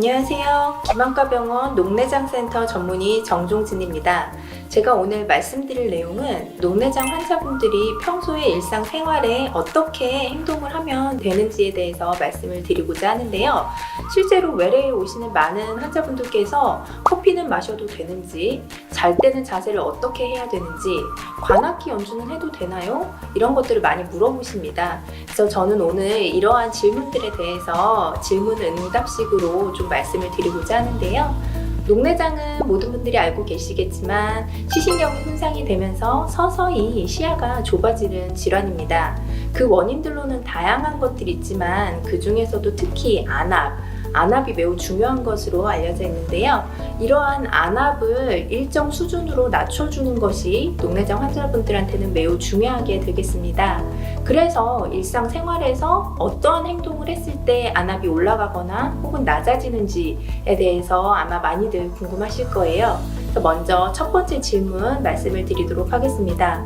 안녕하세요. 김한과병원 녹내장센터 전문의 정종진입니다. 제가 오늘 말씀드릴 내용은 녹내장 환자분들이 평소에 일상생활에 어떻게 행동을 하면 되는지에 대해서 말씀을 드리고자 하는데요. 실제로 외래에 오시는 많은 환자분들께서 커피는 마셔도 되는지, 잘 때는 자세를 어떻게 해야 되는지, 관악기 연주는 해도 되나요? 이런 것들을 많이 물어보십니다. 그래서 저는 오늘 이러한 질문들에 대해서 질문 응답식으로 좀 말씀을 드리고자 하는데요. 녹내장은 모든 분들이 알고 계시겠지만 시신경이 손상이 되면서 서서히 시야가 좁아지는 질환입니다. 그 원인들로는 다양한 것들이 있지만 그 중에서도 특히 안압이 매우 중요한 것으로 알려져 있는데요. 이러한 안압을 일정 수준으로 낮춰주는 것이 녹내장 환자분들한테는 매우 중요하게 되겠습니다. 그래서 일상생활에서 어떠한 행동을 했을 때 안압이 올라가거나 혹은 낮아지는지에 대해서 아마 많이들 궁금하실 거예요. 그래서 먼저 첫 번째 질문 말씀을 드리도록 하겠습니다.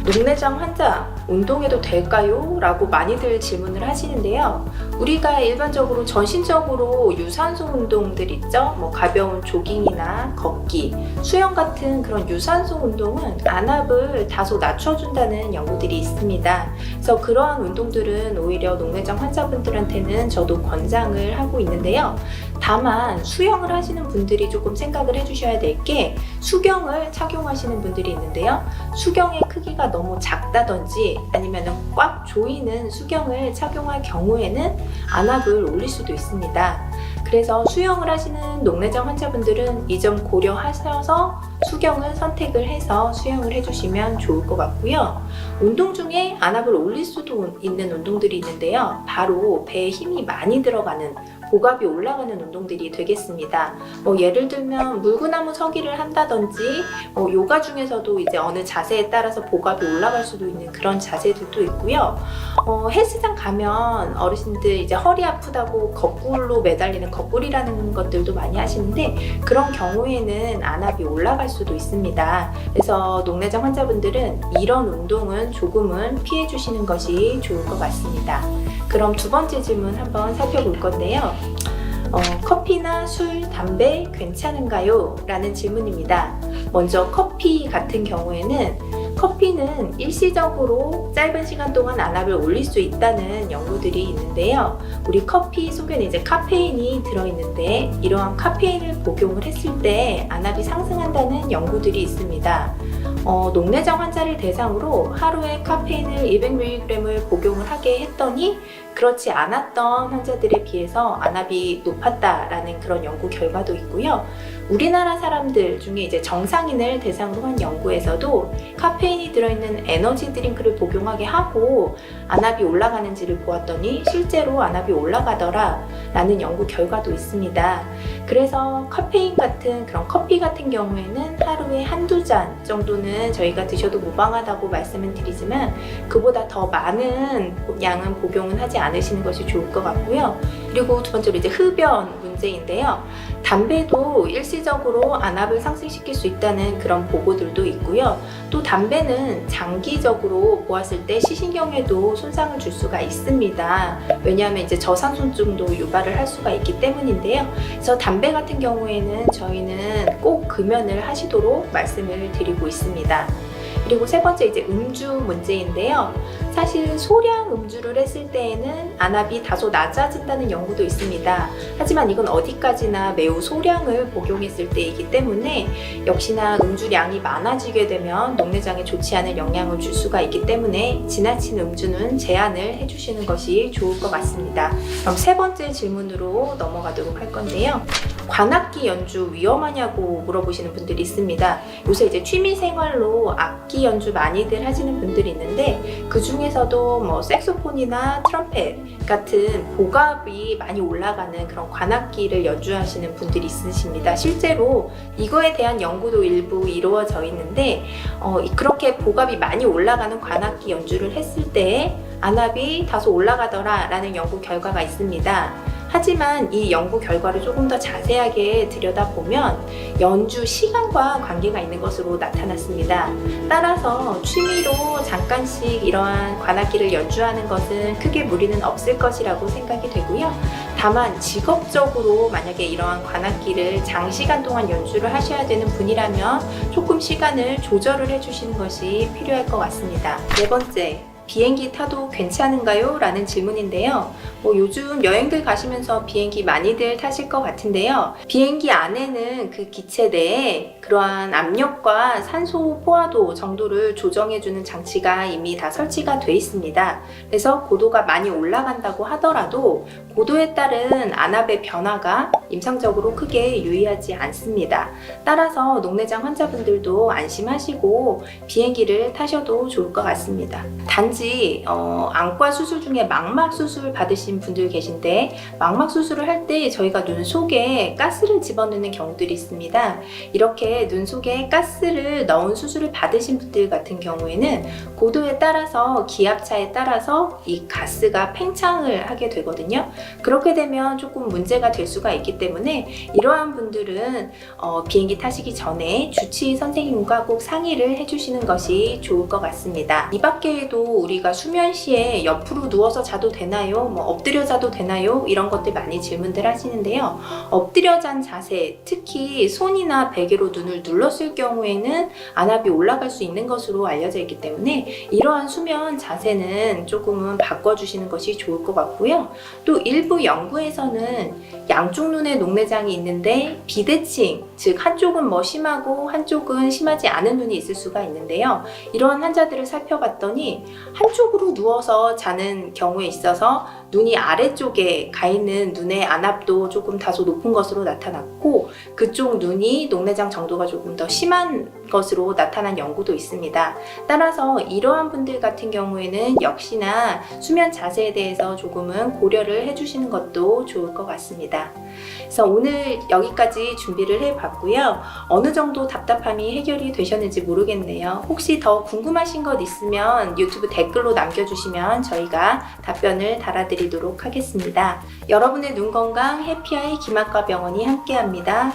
녹내장 환자, 운동해도 될까요? 라고 많이들 질문을 하시는데요. 우리가 일반적으로 전신적으로 유산소 운동들 있죠? 가벼운 조깅이나 걷기, 수영 같은 그런 유산소 운동은 안압을 다소 낮춰준다는 연구들이 있습니다. 그래서 그러한 운동들은 오히려 녹내장 환자분들한테는 저도 권장을 하고 있는데요. 다만 수영을 하시는 분들이 조금 생각을 해주셔야 될 게 수경을 착용하시는 분들이 있는데요. 수경의 크기가 너무 작다든지 아니면 꽉 조이는 수경을 착용할 경우에는 안압을 올릴 수도 있습니다. 그래서 수영을 하시는 녹내장 환자분들은 이 점 고려하셔서 수경을 선택을 해서 수영을 해주시면 좋을 것 같고요. 운동 중에 안압을 올릴 수도 있는 운동들이 있는데요. 바로 배에 힘이 많이 들어가는 복압이 올라가는 운동들이 되겠습니다. 예를 들면 물구나무 서기를 한다든지 요가 중에서도 이제 어느 자세에 따라서 복압이 올라갈 수도 있는 그런 자세들도 있고요. 헬스장 가면 어르신들 이제 허리 아프다고 거꾸로 매달리는 거꾸리라는 것들도 많이 하시는데 그런 경우에는 안압이 올라갈 수도 있습니다. 그래서 녹내장 환자분들은 이런 운동은 조금은 피해 주시는 것이 좋을 것 같습니다. 그럼 두 번째 질문 한번 살펴볼 건데요. 커피나 술, 담배 괜찮은가요? 라는 질문입니다. 먼저 커피 같은 경우에는 커피는 일시적으로 짧은 시간 동안 안압을 올릴 수 있다는 연구들이 있는데요. 우리 커피 속에는 이제 카페인이 들어있는데 이러한 카페인을 복용을 했을 때 안압이 상승한다는 연구들이 있습니다. 녹내장 환자를 대상으로 하루에 카페인을 200mg을 복용을 하게 했더니 그렇지 않았던 환자들에 비해서 안압이 높았다라는 그런 연구 결과도 있고요. 우리나라 사람들 중에 이제 정상인을 대상으로 한 연구에서도 카페인이 들어있는 에너지 드링크를 복용하게 하고 안압이 올라가는지를 보았더니 실제로 안압이 올라가더라 라는 연구 결과도 있습니다. 그래서 카페인 같은 그런 커피 같은 경우에는 하루에 한두 잔 정도는 저희가 드셔도 무방하다고 말씀을 드리지만 그보다 더 많은 양은 복용은 하지 않으시는 것이 좋을 것 같고요. 그리고 두 번째로 이제 흡연 문제인데요. 담배도 일시적으로 안압을 상승시킬 수 있다는 그런 보고들도 있고요. 또 담배는 장기적으로 보았을 때 시신경에도 손상을 줄 수가 있습니다. 왜냐하면 이제 저산소증도 유발을 할 수가 있기 때문인데요. 그래서 담배 같은 경우에는 저희는 꼭 금연을 하시도록 말씀을 드리고 있습니다. 그리고 세 번째 이제 음주 문제인데요. 사실 소량 음주를 했을 때에는 안압이 다소 낮아진다는 연구도 있습니다. 하지만 이건 어디까지나 매우 소량을 복용했을 때이기 때문에 역시나 음주량이 많아지게 되면 녹내장에 좋지 않은 영향을 줄 수가 있기 때문에 지나친 음주는 제한을 해주시는 것이 좋을 것 같습니다. 그럼 세 번째 질문으로 넘어가도록 할 건데요. 관악기 연주 위험하냐고 물어보시는 분들이 있습니다. 요새 이제 취미생활로 악기 연주 많이들 하시는 분들이 있는데 그 중에서도 색소폰이나 트럼펫 같은 복압이 많이 올라가는 그런 관악기를 연주하시는 분들이 있으십니다. 실제로 이거에 대한 연구도 일부 이루어져 있는데 그렇게 복압이 많이 올라가는 관악기 연주를 했을 때 안압이 다소 올라가더라 라는 연구 결과가 있습니다. 하지만 이 연구 결과를 조금 더 자세하게 들여다보면 연주 시간과 관계가 있는 것으로 나타났습니다. 따라서 취미로 잠깐씩 이러한 관악기를 연주하는 것은 크게 무리는 없을 것이라고 생각이 되고요. 다만 직업적으로 만약에 이러한 관악기를 장시간 동안 연주를 하셔야 되는 분이라면 조금 시간을 조절을 해주시는 것이 필요할 것 같습니다. 네 번째, 비행기 타도 괜찮은가요? 라는 질문인데요. 요즘 여행들 가시면서 비행기 많이들 타실 것 같은데요. 비행기 안에는 그 기체 내에 그러한 압력과 산소 포화도 정도를 조정해주는 장치가 이미 다 설치가 돼 있습니다. 그래서 고도가 많이 올라간다고 하더라도 고도에 따른 안압의 변화가 임상적으로 크게 유의하지 않습니다. 따라서 녹내장 환자분들도 안심하시고 비행기를 타셔도 좋을 것 같습니다. 단지 안과 수술 중에 망막 수술 받으신 분들 계신데, 망막 수술을 할 때 저희가 눈 속에 가스를 집어넣는 경우들이 있습니다. 이렇게 눈 속에 가스를 넣은 수술을 받으신 분들 같은 경우에는 고도에 따라서 기압차에 따라서 이 가스가 팽창을 하게 되거든요. 그렇게 되면 조금 문제가 될 수가 있기 때문에 이러한 분들은 비행기 타시기 전에 주치의 선생님과 꼭 상의를 해주시는 것이 좋을 것 같습니다. 이 밖에도 우리가 수면 시에 옆으로 누워서 자도 되나요? 엎드려 자도 되나요? 이런 것들 많이 질문들 하시는데요. 엎드려 잔 자세, 특히 손이나 베개로 눈을 눌렀을 경우에는 안압이 올라갈 수 있는 것으로 알려져 있기 때문에 이러한 수면 자세는 조금은 바꿔주시는 것이 좋을 것 같고요. 또 일부 연구에서는 양쪽 눈에 녹내장이 있는데 비대칭, 즉 한쪽은 심하고 한쪽은 심하지 않은 눈이 있을 수가 있는데요. 이러한 환자들을 살펴봤더니 한쪽으로 누워서 자는 경우에 있어서 눈이 아래쪽에 가 있는 눈의 안압도 조금 다소 높은 것으로 나타났고, 그쪽 눈이 녹내장 정도가 조금 더 심한 것으로 나타난 연구도 있습니다. 따라서 이러한 분들 같은 경우에는 역시나 수면 자세에 대해서 조금은 고려를 해주시는 것도 좋을 것 같습니다. 그래서 오늘 여기까지 준비를 해봤고요. 어느 정도 답답함이 해결이 되셨는지 모르겠네요. 혹시 더 궁금하신 것 있으면 유튜브 댓글로 남겨주시면 저희가 답변을 달아드리도록 하겠습니다. 여러분의 눈 건강 해피아이 김학과 병원이 함께합니다.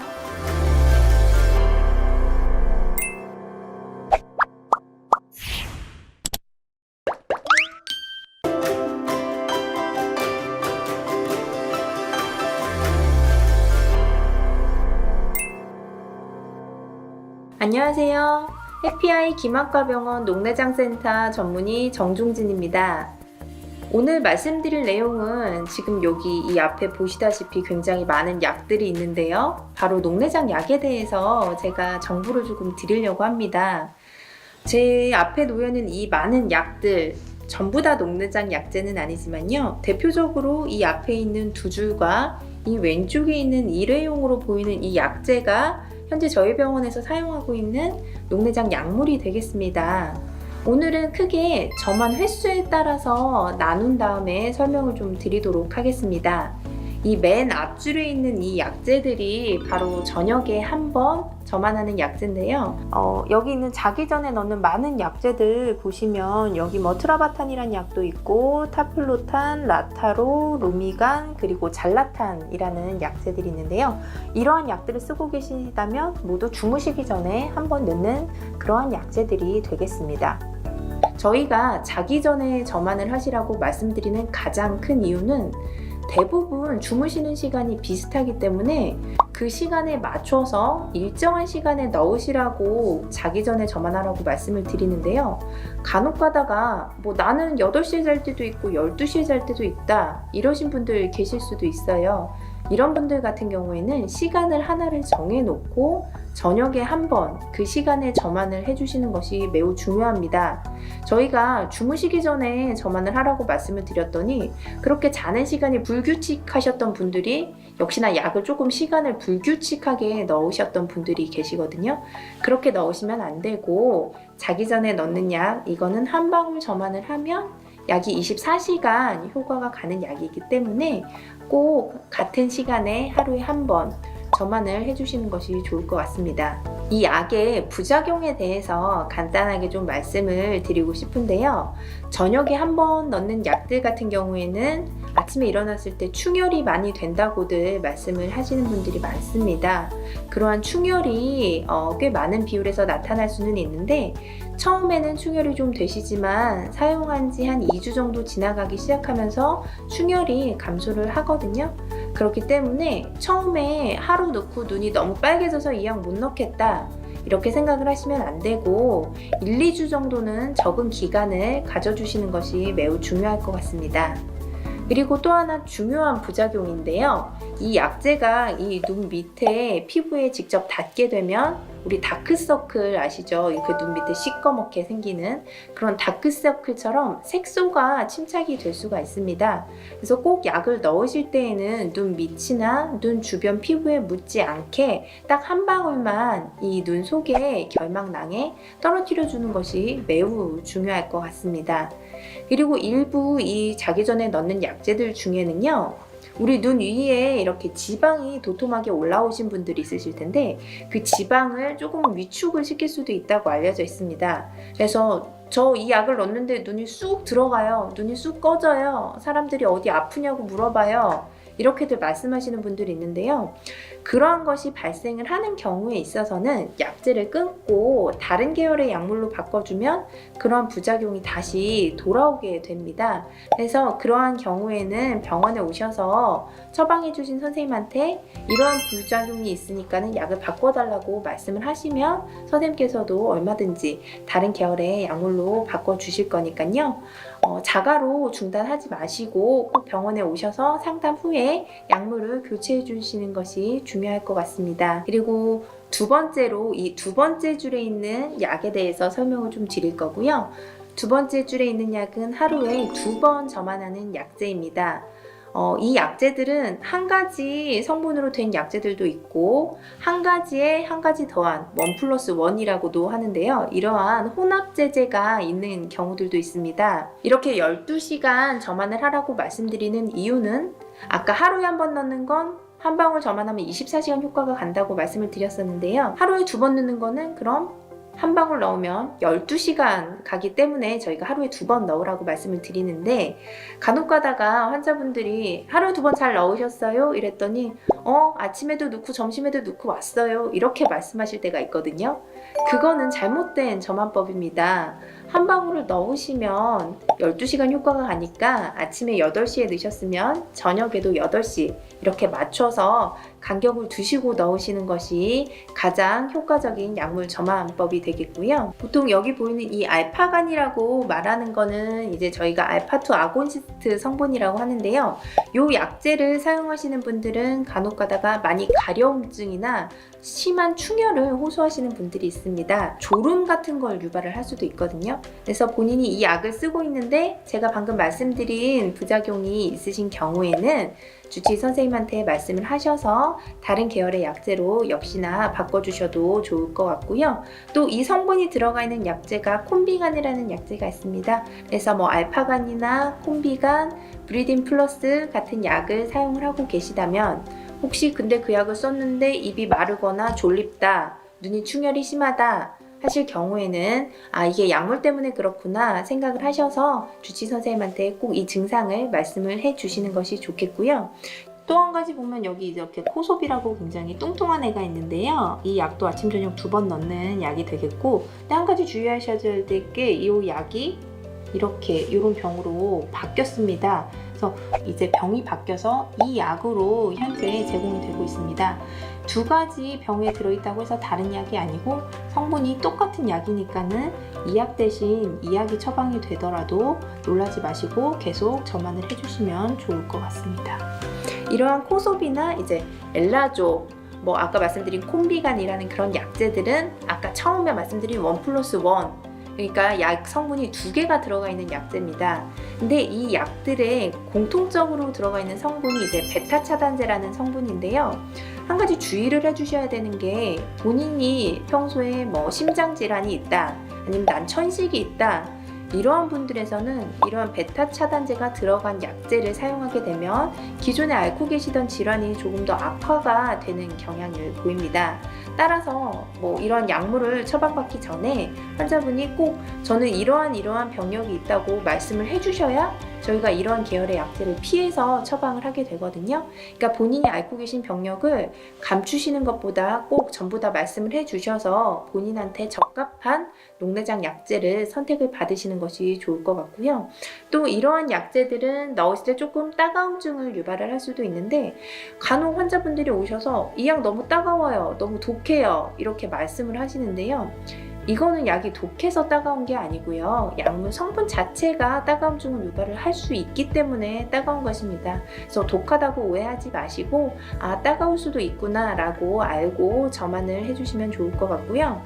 안녕하세요. 해피아이 김학과 병원 녹내장센터 전문의 정종진입니다. 오늘 말씀드릴 내용은 지금 여기 이 앞에 보시다시피 굉장히 많은 약들이 있는데요. 바로 녹내장 약에 대해서 제가 정보를 조금 드리려고 합니다. 제 앞에 놓여있는 이 많은 약들 전부 다 녹내장 약제는 아니지만요. 대표적으로 이 앞에 있는 두 줄과 이 왼쪽에 있는 일회용으로 보이는 이 약제가 현재 저희 병원에서 사용하고 있는 녹내장 약물이 되겠습니다. 오늘은 크게 점한 횟수에 따라서 나눈 다음에 설명을 좀 드리도록 하겠습니다. 이 맨 앞줄에 있는 이 약제들이 바로 저녁에 한 번 점안하는 약제인데요. 여기 있는 자기 전에 넣는 많은 약제들 보시면 여기 트라바탄이라는 약도 있고 타플로탄, 라타로, 루미간, 그리고 잘라탄이라는 약제들이 있는데요. 이러한 약들을 쓰고 계시다면 모두 주무시기 전에 한 번 넣는 그러한 약제들이 되겠습니다. 저희가 자기 전에 점안을 하시라고 말씀드리는 가장 큰 이유는 대부분 주무시는 시간이 비슷하기 때문에 그 시간에 맞춰서 일정한 시간에 넣으시라고 자기 전에 점안하라고 말씀을 드리는데요. 간혹 가다가 나는 8시에 잘 때도 있고 12시에 잘 때도 있다 이러신 분들 계실 수도 있어요. 이런 분들 같은 경우에는 시간을 하나를 정해놓고 저녁에 한 번 그 시간에 점안을 해주시는 것이 매우 중요합니다. 저희가 주무시기 전에 점안을 하라고 말씀을 드렸더니 그렇게 자는 시간이 불규칙하셨던 분들이 역시나 약을 조금 시간을 불규칙하게 넣으셨던 분들이 계시거든요. 그렇게 넣으시면 안 되고 자기 전에 넣는 약 이거는 한 방울 점안을 하면 약이 24시간 효과가 가는 약이기 때문에 꼭 같은 시간에 하루에 한 번 점안을 해주시는 것이 좋을 것 같습니다. 이 약의 부작용에 대해서 간단하게 좀 말씀을 드리고 싶은데요. 저녁에 한 번 넣는 약들 같은 경우에는 아침에 일어났을 때 충혈이 많이 된다고들 말씀을 하시는 분들이 많습니다. 그러한 충혈이 꽤 많은 비율에서 나타날 수는 있는데 처음에는 충혈이 좀 되시지만 사용한 지 한 2주 정도 지나가기 시작하면서 충혈이 감소를 하거든요. 그렇기 때문에 처음에 하루 넣고 눈이 너무 빨개져서 이 약 못 넣겠다 이렇게 생각을 하시면 안 되고 1, 2주 정도는 적은 기간을 가져주시는 것이 매우 중요할 것 같습니다. 그리고 또 하나 중요한 부작용인데요. 이 약재가 이 눈 밑에 피부에 직접 닿게 되면 우리 다크서클 아시죠? 그 눈 밑에 시꺼멓게 생기는 그런 다크서클처럼 색소가 침착이 될 수가 있습니다. 그래서 꼭 약을 넣으실 때에는 눈 밑이나 눈 주변 피부에 묻지 않게 딱 한 방울만 이 눈 속에 결막낭에 떨어뜨려 주는 것이 매우 중요할 것 같습니다. 그리고 일부 이 자기 전에 넣는 약재들 중에는요, 우리 눈 위에 이렇게 지방이 도톰하게 올라오신 분들이 있으실 텐데 그 지방을 조금 위축을 시킬 수도 있다고 알려져 있습니다. 그래서 저 이 약을 넣는데 눈이 쑥 들어가요. 눈이 쑥 꺼져요. 사람들이 어디 아프냐고 물어봐요. 이렇게들 말씀하시는 분들이 있는데요. 그러한 것이 발생을 하는 경우에 있어서는 약재를 끊고 다른 계열의 약물로 바꿔주면 그러한 부작용이 다시 돌아오게 됩니다. 그래서 그러한 경우에는 병원에 오셔서 처방해 주신 선생님한테 이러한 부작용이 있으니까는 약을 바꿔달라고 말씀을 하시면 선생님께서도 얼마든지 다른 계열의 약물로 바꿔주실 거니까요. 자가로 중단하지 마시고 꼭 병원에 오셔서 상담 후에 약물을 교체해 주시는 것이 중요할 것 같습니다. 그리고 두 번째로 이 두 번째 줄에 있는 약에 대해서 설명을 좀 드릴 거고요. 두 번째 줄에 있는 약은 하루에 2번 저만하는 약재입니다. 이 약재들은 한 가지 성분으로 된 약재들도 있고 한 가지에 한 가지 더한 1+1이라고도 하는데요. 이러한 혼합제제가 있는 경우들도 있습니다. 이렇게 12시간 저만을 하라고 말씀드리는 이유는 아까 하루에 한 번 넣는 건 한 방울 저만하면 24시간 효과가 간다고 말씀을 드렸었는데요. 하루에 2번 넣는 거는 그럼 한 방울 넣으면 12시간 가기 때문에 저희가 하루에 2번 넣으라고 말씀을 드리는데 간혹 가다가 환자분들이 하루에 2번 잘 넣으셨어요? 이랬더니 아침에도 넣고 점심에도 넣고 왔어요. 이렇게 말씀하실 때가 있거든요. 그거는 잘못된 점안법입니다. 한 방울을 넣으시면 12시간 효과가 가니까 아침에 8시에 넣으셨으면 저녁에도 8시 이렇게 맞춰서 간격을 두시고 넣으시는 것이 가장 효과적인 약물 점화법이 되겠고요. 보통 여기 보이는 이 알파간이라고 말하는 거는 이제 저희가 알파2 아고니스트 성분이라고 하는데요. 이 약재를 사용하시는 분들은 간혹 가다가 많이 가려움증이나 심한 충혈을 호소하시는 분들이 있습니다. 졸음 같은 걸 유발을 할 수도 있거든요. 그래서 본인이 이 약을 쓰고 있는데 제가 방금 말씀드린 부작용이 있으신 경우에는 주치의 선생님한테 말씀을 하셔서 다른 계열의 약재로 역시나 바꿔주셔도 좋을 것 같고요. 또 이 성분이 들어가 있는 약재가 콤비간이라는 약재가 있습니다. 그래서 뭐 알파간이나 콤비간, 브리딘 플러스 같은 약을 사용을 하고 계시다면 혹시 근데 그 약을 썼는데 입이 마르거나 졸립다, 눈이 충혈이 심하다 하실 경우에는 이게 약물 때문에 그렇구나 생각을 하셔서 주치의 선생님한테 꼭 이 증상을 말씀을 해 주시는 것이 좋겠고요. 또 한 가지 보면 여기 이렇게 코소비라고 굉장히 뚱뚱한 애가 있는데요. 이 약도 아침 저녁 2번 넣는 약이 되겠고, 근데 한 가지 주의하셔야 될 게 이 약이 이렇게 이런 병으로 바뀌었습니다. 그래서 이제 병이 바뀌어서 이 약으로 현재 제공이 되고 있습니다. 두 가지 병에 들어있다고 해서 다른 약이 아니고 성분이 똑같은 약이니까는 이 약 대신 이 약이 처방이 되더라도 놀라지 마시고 계속 저만을 해주시면 좋을 것 같습니다. 이러한 코소비나 이제 엘라조, 뭐 아까 말씀드린 콤비간이라는 그런 약재들은 아까 처음에 말씀드린 1+1, 그러니까 약 성분이 2개가 들어가 있는 약재입니다. 근데 이 약들의 공통적으로 들어가 있는 성분이 이제 베타 차단제라는 성분인데요. 한 가지 주의를 해주셔야 되는 게 본인이 평소에 뭐 심장 질환이 있다, 아니면 난천식이 있다, 이러한 분들에서는 이러한 베타 차단제가 들어간 약재를 사용하게 되면 기존에 앓고 계시던 질환이 조금 더 악화가 되는 경향을 보입니다. 따라서 뭐 이러한 약물을 처방받기 전에 환자분이 꼭 저는 이러한 병력이 있다고 말씀을 해주셔야 저희가 이런 계열의 약제를 피해서 처방을 하게 되거든요. 그러니까 본인이 앓고 계신 병력을 감추시는 것보다 꼭 전부 다 말씀을 해주셔서 본인한테 적합한 녹내장 약제를 선택을 받으시는 것이 좋을 것 같고요. 또 이러한 약제들은 넣으실 때 조금 따가움증을 유발을 할 수도 있는데 간혹 환자분들이 오셔서 이 약 너무 따가워요, 너무 독해요 이렇게 말씀을 하시는데요. 이거는 약이 독해서 따가운 게 아니고요. 약물 성분 자체가 따가움증을 유발을 할 수 있기 때문에 따가운 것입니다. 그래서 독하다고 오해하지 마시고 아, 따가울 수도 있구나 라고 알고 점안을 해주시면 좋을 것 같고요.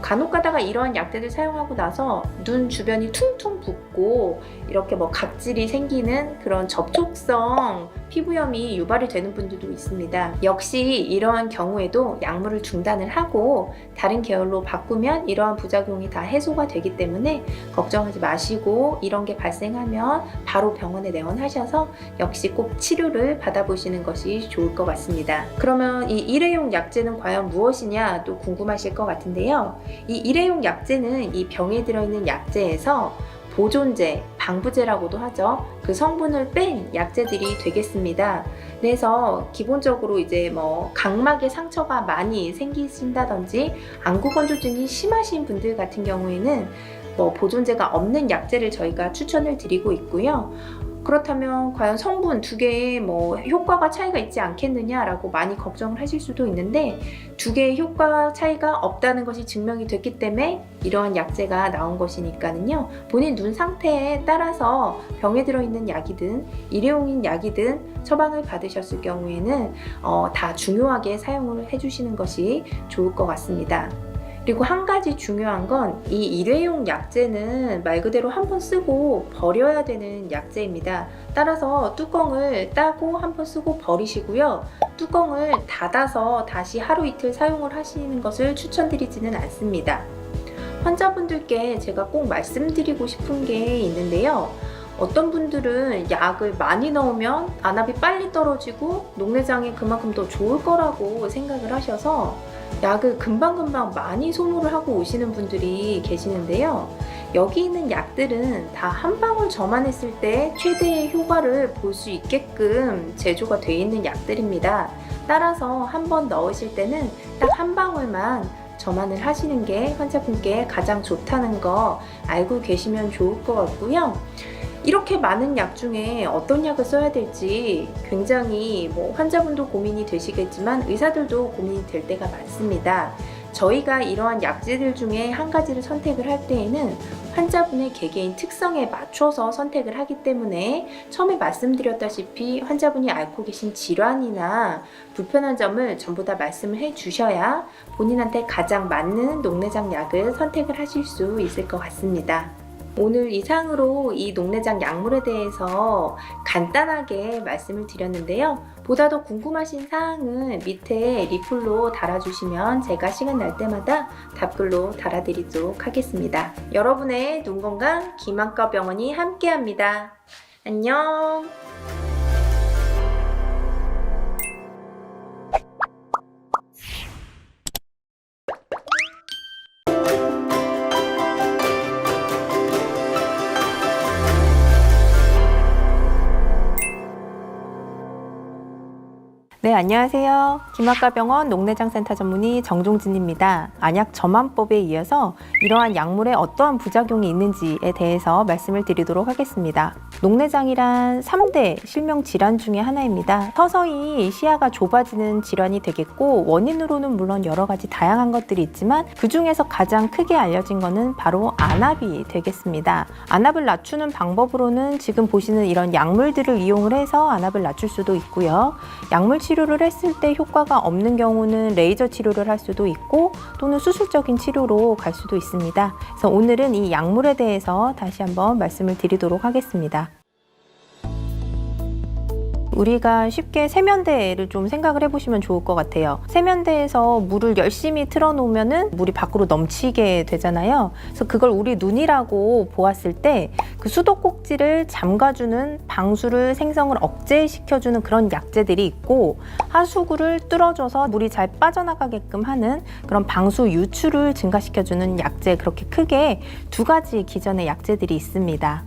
간혹 가다가 이러한 약제를 사용하고 나서 눈 주변이 퉁퉁 붓고 이렇게 뭐 각질이 생기는 그런 접촉성 피부염이 유발이 되는 분들도 있습니다. 역시 이러한 경우에도 약물을 중단을 하고 다른 계열로 바꾸면 이러한 부작용이 다 해소가 되기 때문에 걱정하지 마시고 이런 게 발생하면 바로 병원에 내원하셔서 역시 꼭 치료를 받아보시는 것이 좋을 것 같습니다. 그러면 이 일회용 약제는 과연 무엇이냐 또 궁금하실 것 같은데요. 이 일회용 약제는 이 병에 들어있는 약제에서 보존제, 방부제라고도 하죠. 그 성분을 뺀 약제들이 되겠습니다. 그래서 기본적으로 이제 뭐 각막에 상처가 많이 생기신다든지 안구건조증이 심하신 분들 같은 경우에는 뭐 보존제가 없는 약제를 저희가 추천을 드리고 있고요. 그렇다면 과연 성분 두 개의 뭐 효과가 차이가 있지 않겠느냐라고 많이 걱정을 하실 수도 있는데 두 개의 효과 차이가 없다는 것이 증명이 됐기 때문에 이러한 약제가 나온 것이니까는요. 본인 눈 상태에 따라서 병에 들어있는 약이든 일회용인 약이든 처방을 받으셨을 경우에는 다 중요하게 사용을 해주시는 것이 좋을 것 같습니다. 그리고 한 가지 중요한 건 이 일회용 약제는 말 그대로 한번 쓰고 버려야 되는 약제입니다. 따라서 뚜껑을 따고 한번 쓰고 버리시고요. 뚜껑을 닫아서 다시 하루 이틀 사용을 하시는 것을 추천드리지는 않습니다. 환자분들께 제가 꼭 말씀드리고 싶은 게 있는데요. 어떤 분들은 약을 많이 넣으면 안압이 빨리 떨어지고 녹내장이 그만큼 더 좋을 거라고 생각을 하셔서 약을 금방금방 많이 소모를 하고 오시는 분들이 계시는데요. 여기 있는 약들은 다 한 방울 점안했을 때 최대의 효과를 볼 수 있게끔 제조가 되어 있는 약들입니다. 따라서 한 번 넣으실 때는 딱 한 방울만 점안을 하시는 게 환자분께 가장 좋다는 거 알고 계시면 좋을 것 같고요. 이렇게 많은 약 중에 어떤 약을 써야 될지 굉장히 환자분도 고민이 되시겠지만 의사들도 고민이 될 때가 많습니다. 저희가 이러한 약제들 중에 한 가지를 선택을 할 때에는 환자분의 개개인 특성에 맞춰서 선택을 하기 때문에 처음에 말씀드렸다시피 환자분이 앓고 계신 질환이나 불편한 점을 전부 다 말씀을 해 주셔야 본인한테 가장 맞는 녹내장 약을 선택을 하실 수 있을 것 같습니다. 오늘 이상으로 이 녹내장 약물에 대해서 간단하게 말씀을 드렸는데요. 보다 더 궁금하신 사항은 밑에 리플로 달아주시면 제가 시간 날 때마다 답글로 달아드리도록 하겠습니다. 여러분의 눈 건강 김안과 병원이 함께합니다. 안녕. 네, 안녕하세요. 김안과병원 녹내장센터 전문의 정종진입니다. 안약 점안법에 이어서 이러한 약물에 어떠한 부작용이 있는지에 대해서 말씀을 드리도록 하겠습니다. 녹내장이란 3대 실명 질환 중에 하나입니다. 서서히 시야가 좁아지는 질환이 되겠고 원인으로는 물론 여러 가지 다양한 것들이 있지만 그 중에서 가장 크게 알려진 것은 바로 안압이 되겠습니다. 안압을 낮추는 방법으로는 지금 보시는 이런 약물들을 이용을 해서 안압을 낮출 수도 있고요. 약물 치료를 했을 때 효과가 없는 경우는 레이저 치료를 할 수도 있고 또는 수술적인 치료로 갈 수도 있습니다. 그래서 오늘은 이 약물에 대해서 다시 한번 말씀을 드리도록 하겠습니다. 우리가 쉽게 세면대를 좀 생각을 해보시면 좋을 것 같아요. 세면대에서 물을 열심히 틀어놓으면 물이 밖으로 넘치게 되잖아요. 그래서 그걸 우리 눈이라고 보았을 때 그 수도꼭지를 잠가주는 방수를 생성을 억제시켜주는 그런 약제들이 있고 하수구를 뚫어줘서 물이 잘 빠져나가게끔 하는 그런 방수 유출을 증가시켜주는 약제, 그렇게 크게 두 가지 기전의 약제들이 있습니다.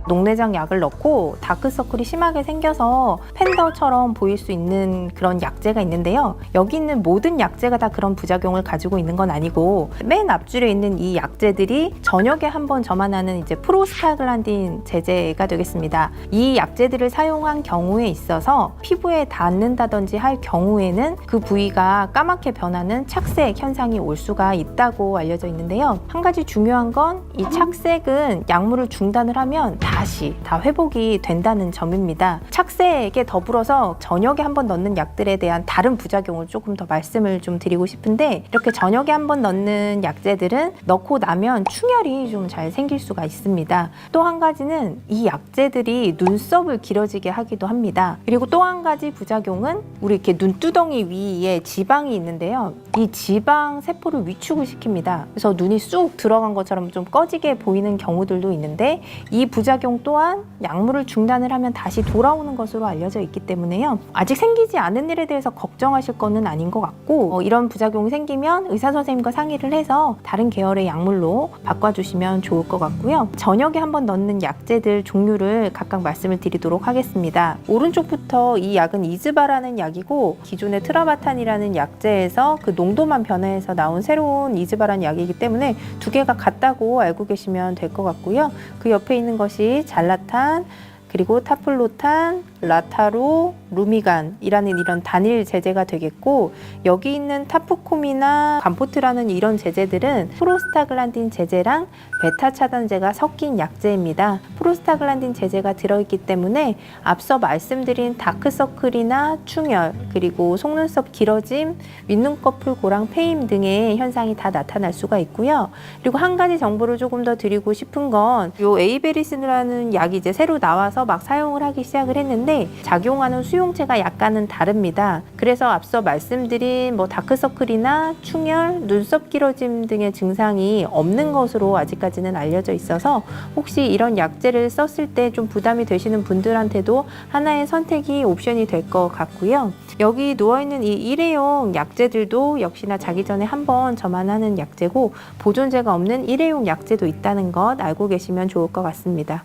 녹내장 약을 넣고 다크서클이 심하게 생겨서 팬더처럼 보일 수 있는 그런 약제가 있는데요. 여기 있는 모든 약제가 다 그런 부작용을 가지고 있는 건 아니고 맨 앞줄에 있는 이 약제들이 저녁에 한번 저만하는 이제 프로스타글란딘 제제가 되겠습니다. 이 약제들을 사용한 경우에 있어서 피부에 닿는다든지 할 경우에는 그 부위가 까맣게 변하는 착색 현상이 올 수가 있다고 알려져 있는데요. 한 가지 중요한 건 이 착색은 약물을 중단을 하면 다시 다 회복이 된다는 점입니다. 착색에 더불어서 저녁에 한번 넣는 약들에 대한 다른 부작용을 조금 더 말씀을 좀 드리고 싶은데, 이렇게 저녁에 한번 넣는 약제들은 넣고 나면 충혈이 좀 잘 생길 수가 있습니다. 또 한 가지는 이 약제들이 눈썹을 길어지게 하기도 합니다. 그리고 또 한 가지 부작용은 우리 이렇게 눈두덩이 위에 지방이 있는데요. 이 지방 세포를 위축을 시킵니다. 그래서 눈이 쑥 들어간 것처럼 좀 꺼지게 보이는 경우들도 있는데, 이 부작용 또한 약물을 중단을 하면 다시 돌아오는 것으로 알려져 있기 때문에요. 아직 생기지 않은 일에 대해서 걱정하실 거는 아닌 것 같고, 이런 부작용이 생기면 의사 선생님과 상의를 해서 다른 계열의 약물로 바꿔주시면 좋을 것 같고요. 저녁에 한번 넣는 약제들 종류를 각각 말씀을 드리도록 하겠습니다. 오른쪽부터 이 약은 이즈바라는 약이고, 기존의 트라바탄이라는 약제에서 그 농도만 변해서 나온 새로운 이즈바라는 약이기 때문에 두 개가 같다고 알고 계시면 될 것 같고요. 그 옆에 있는 것이 잘라탄, 그리고 타플로탄, 라타로, 루미간이라는 이런 단일 제제가 되겠고, 여기 있는 타프콤이나 감포트라는 이런 제제들은 프로스타글란딘 제제랑 베타 차단제가 섞인 약제입니다. 프로스타글란딘 제제가 들어있기 때문에 앞서 말씀드린 다크서클이나 충혈, 그리고 속눈썹 길어짐, 윗눈꺼풀 고랑 패임 등의 현상이 다 나타날 수가 있고요. 그리고 한 가지 정보를 조금 더 드리고 싶은 건, 요 에이베리스라는 약이 이제 새로 나와서 막 사용을 하기 시작을 했는데, 작용하는 수용체가 약간은 다릅니다. 그래서 앞서 말씀드린 다크서클이나 충혈, 눈썹 길어짐 등의 증상이 없는 것으로 아직까지는 알려져 있어서, 혹시 이런 약제를 썼을 때 좀 부담이 되시는 분들한테도 하나의 선택이 옵션이 될 것 같고요. 여기 누워있는 이 일회용 약제들도 역시나 자기 전에 한번 저만하는 약제고, 보존제가 없는 일회용 약제도 있다는 것 알고 계시면 좋을 것 같습니다.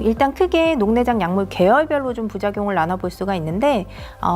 일단 크게 녹내장 약물 계열별로 좀 부작용을 나눠볼 수가 있는데,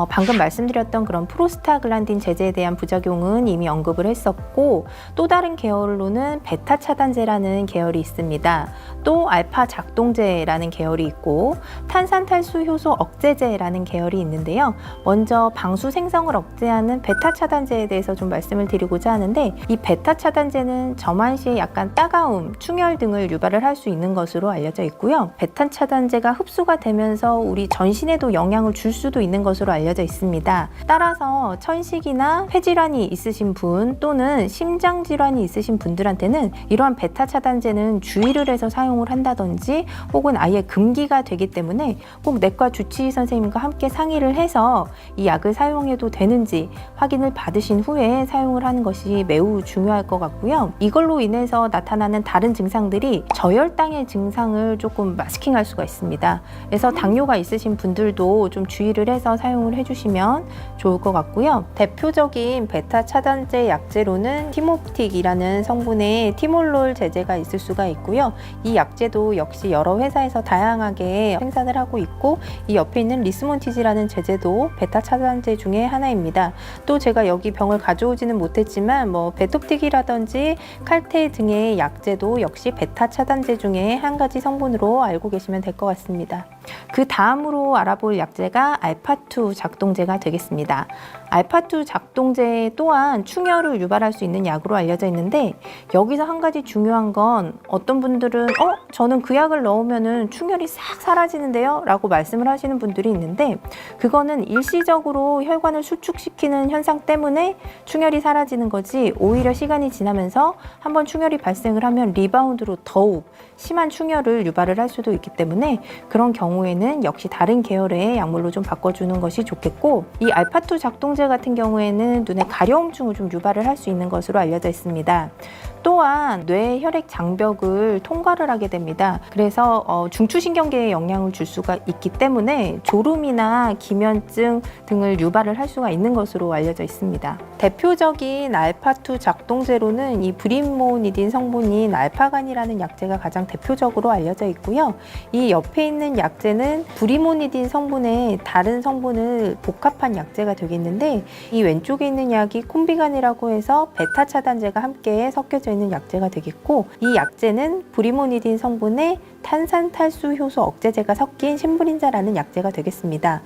방금 말씀드렸던 그런 프로스타글란딘 제제에 대한 부작용은 이미 언급을 했었고, 또 다른 계열로는 베타 차단제라는 계열이 있습니다. 또 알파 작동제라는 계열이 있고, 탄산탈수 효소 억제제라는 계열이 있는데요. 먼저 방수 생성을 억제하는 베타 차단제에 대해서 좀 말씀을 드리고자 하는데, 이 베타 차단제는 점환 시에 약간 따가움, 충혈 등을 유발을 할 수 있는 것으로 알려져 있고요. 베타 차단제가 흡수가 되면서 우리 전신에도 영향을 줄 수도 있는 것으로 알려져 있습니다. 따라서 천식이나 폐질환이 있으신 분 또는 심장질환이 있으신 분들한테는 이러한 베타 차단제는 주의를 해서 사용을 한다든지 혹은 아예 금기가 되기 때문에 꼭 내과 주치의 선생님과 함께 상의를 해서 이 약을 사용해도 되는지 확인을 받으신 후에 사용을 하는 것이 매우 중요할 것 같고요. 이걸로 인해서 나타나는 다른 증상들이 저혈당의 증상을 조금 마스킹할 수가 있습니다. 그래서 당뇨가 있으신 분들도 좀 주의를 해서 사용을 해주시면 좋을 것 같고요. 대표적인 베타 차단제 약제로는 티모틱이라는 성분의 티몰롤 제제가 있을 수가 있고요. 이 약제도 역시 여러 회사에서 다양하게 생산을 하고 있고, 이 옆에 있는 리스몬티지라는 제제도 베타 차단제 중에 하나입니다. 또 제가 여기 병을 가져오지는 못했지만 베톱틱이라든지 칼테 등의 약제도 역시 베타 차단제 중에 한 가지 성분으로 알고 계시면 될 것 같습니다. 그 다음으로 알아볼 약제가 알파2 작동제가 되겠습니다. 알파2 작동제 또한 충혈을 유발할 수 있는 약으로 알려져 있는데, 여기서 한 가지 중요한 건, 어떤 분들은 저는 그 약을 넣으면 충혈이 싹 사라지는데요? 라고 말씀을 하시는 분들이 있는데, 그거는 일시적으로 혈관을 수축시키는 현상 때문에 충혈이 사라지는 거지, 오히려 시간이 지나면서 한번 충혈이 발생을 하면 리바운드로 더욱 심한 충혈을 유발을 할 수도 있기 때문에, 그런 경우에는 역시 다른 계열의 약물로 좀 바꿔주는 것이 좋겠고, 이 알파2 작동제 같은 경우에는 눈에 가려움증을 좀 유발을 할 수 있는 것으로 알려져 있습니다. 또 또한 뇌 혈액 장벽을 통과를 하게 됩니다. 그래서 중추신경계에 영향을 줄 수가 있기 때문에 졸음이나 기면증 등을 유발을 할 수가 있는 것으로 알려져 있습니다. 대표적인 알파2 작동제로는 이 브린모니딘 성분인 알파간이라는 약제가 가장 대표적으로 알려져 있고요. 이 옆에 있는 약제는 브리모니딘 성분의 다른 성분을 복합한 약제가 되겠는데, 이 왼쪽에 있는 약이 콤비간이라고 해서 베타 차단제가 함께 섞여져 있는 약제가 되겠고, 이 약제는 브리모니딘 성분의 탄산탈수 효소 억제제가 섞인 신불인자라는 약제가 되겠습니다.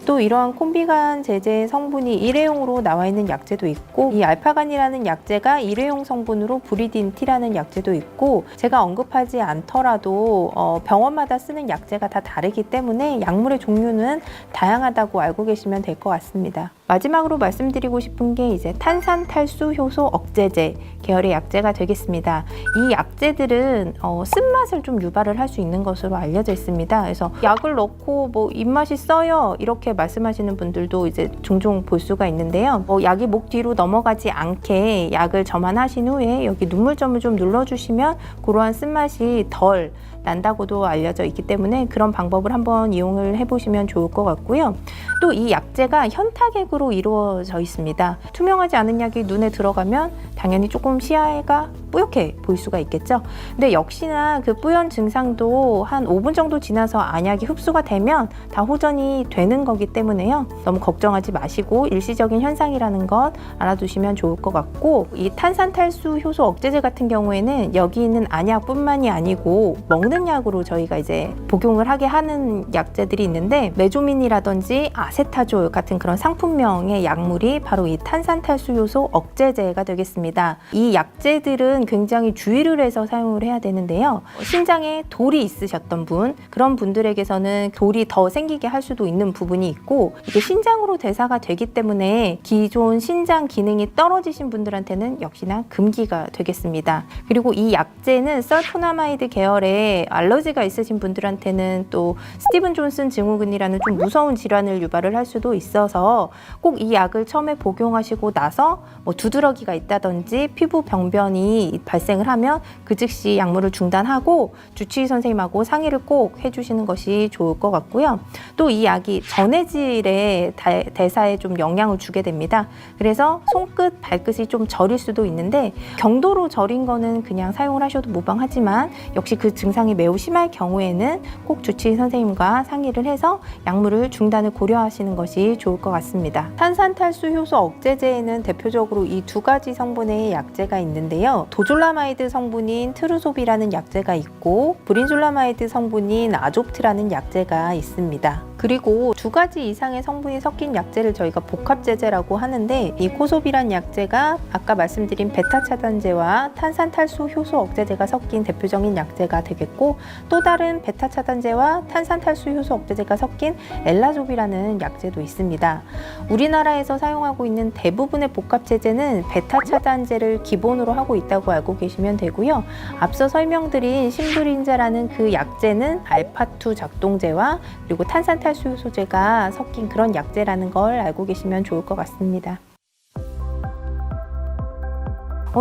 또 이러한 콤비간 제제 성분이 일회용으로 나와 있는 약제도 있고, 이 알파간이라는 약제가 일회용 성분으로 브리딘티라는 약제도 있고, 제가 언급하지 않더라도 병원마다 쓰는 약제가 다 다르기 때문에 약물의 종류는 다양하다고 알고 계시면 될 것 같습니다. 마지막으로 말씀드리고 싶은 게 이제 탄산탈수 효소 억제제 계열의 약제가 되겠습니다. 이 약제들은 쓴맛을 좀 유발을 할 수 있는 것으로 알려져 있습니다. 그래서 약을 넣고 뭐 입맛이 써요 이렇게 말씀하시는 분들도 이제 종종 볼 수가 있는데요. 약이 목 뒤로 넘어가지 않게 약을 점안하신 후에 여기 눈물점을 좀 눌러주시면 그러한 쓴맛이 덜 난다고도 알려져 있기 때문에 그런 방법을 한번 이용을 해보시면 좋을 것 같고요. 또 이 약제가 현타액으로 이루어져 있습니다. 투명하지 않은 약이 눈에 들어가면 당연히 조금 시야가 뿌옇게 보일 수가 있겠죠. 근데 역시나 그 뿌연 증상도 한 5분 정도 지나서 안약이 흡수가 되면 다 호전이 되는 거기 때문에요. 너무 걱정하지 마시고 일시적인 현상이라는 것 알아두시면 좋을 것 같고, 이 탄산탈수 효소 억제제 같은 경우에는 여기 있는 안약뿐만이 아니고 먹는 약으로 저희가 이제 복용을 하게 하는 약제들이 있는데, 메조민이라든지 아세타졸 같은 그런 상품명의 약물이 바로 이 탄산탈수 효소 억제제가 되겠습니다. 이 약제들은 굉장히 주의를 해서 사용을 해야 되는데요. 신장에 돌이 있으셨던 분, 그런 분들에게서는 돌이 더 생기게 할 수도 있는 부분이 있고, 이게 신장으로 대사가 되기 때문에 기존 신장 기능이 떨어지신 분들한테는 역시나 금기가 되겠습니다. 그리고 이 약제는 설포나마이드 계열의 알러지가 있으신 분들한테는 또 스티븐 존슨 증후군이라는 좀 무서운 질환을 유발을 할 수도 있어서 꼭 이 약을 처음에 복용하시고 나서 뭐 두드러기가 있다든지 피부 병변이 발생을 하면 그 즉시 약물을 중단하고 주치의 선생님하고 상의를 꼭 해주시는 것이 좋을 것 같고요. 또 이 약이 전해질의 대사에 좀 영향을 주게 됩니다. 그래서 손끝, 발끝이 좀 저릴 수도 있는데, 경도로 저린 거는 그냥 사용을 하셔도 무방하지만 역시 그 증상이 매우 심할 경우에는 꼭 주치의 선생님과 상의를 해서 약물을 중단을 고려하시는 것이 좋을 것 같습니다. 탄산탈수 효소 억제제에는 대표적으로 이 두 가지 성분의 약제가 있는데요. 도졸라마이드 성분인 트루소비라는 약제가 있고, 브린졸라마이드 성분인 아좁트라는 약제가 있습니다. 그리고 두 가지 이상의 성분이 섞인 약제를 저희가 복합제제라고 하는데, 이 코소비란 약제가 아까 말씀드린 베타 차단제와 탄산탈수 효소 억제제가 섞인 대표적인 약제가 되겠고, 또 다른 베타 차단제와 탄산탈수 효소 억제제가 섞인 엘라조비라는 약제도 있습니다. 우리나라에서 사용하고 있는 대부분의 복합제제는 베타 차단제를 기본으로 하고 있다고 알고 계시면 되고요. 앞서 설명드린 신불인자라는 그 약제는 알파2 작동제와 그리고 탄산탈수 효소제가 섞인 그런 약제라는 걸 알고 계시면 좋을 것 같습니다.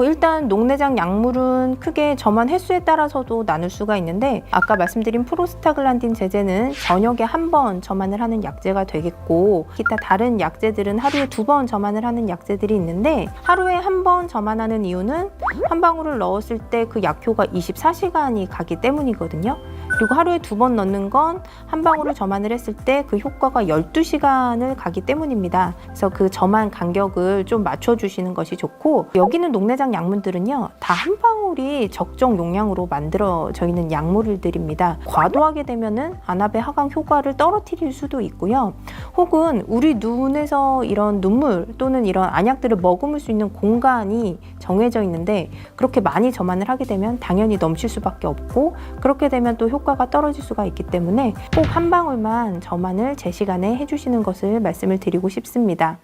일단 녹내장 약물은 크게 점안 횟수에 따라서도 나눌 수가 있는데, 아까 말씀드린 프로스타글란딘 제제는 저녁에 한 번 점안을 하는 약제가 되겠고, 기타 다른 약제들은 하루에 2번 점안을 하는 약제들이 있는데, 하루에 한 번 점안하는 이유는 한 방울을 넣었을 때 그 약효가 24시간이 가기 때문이거든요. 그리고 하루에 2번 넣는 건 한 방울을 점안을 했을 때 그 효과가 12시간을 가기 때문입니다. 그래서 그 점안 간격을 좀 맞춰주시는 것이 좋고, 여기는 녹내장 약물들은요, 다 한 방울이 적정 용량으로 만들어져 있는 약물들입니다. 과도하게 되면은 안압의 하강 효과를 떨어뜨릴 수도 있고요. 혹은 우리 눈에서 이런 눈물 또는 이런 안약들을 머금을 수 있는 공간이 정해져 있는데, 그렇게 많이 점안을 하게 되면 당연히 넘칠 수밖에 없고, 그렇게 되면 또 효과가 떨어질 수가 있기 때문에 꼭 한 방울만 점안을 제 시간에 해주시는 것을 말씀을 드리고 싶습니다.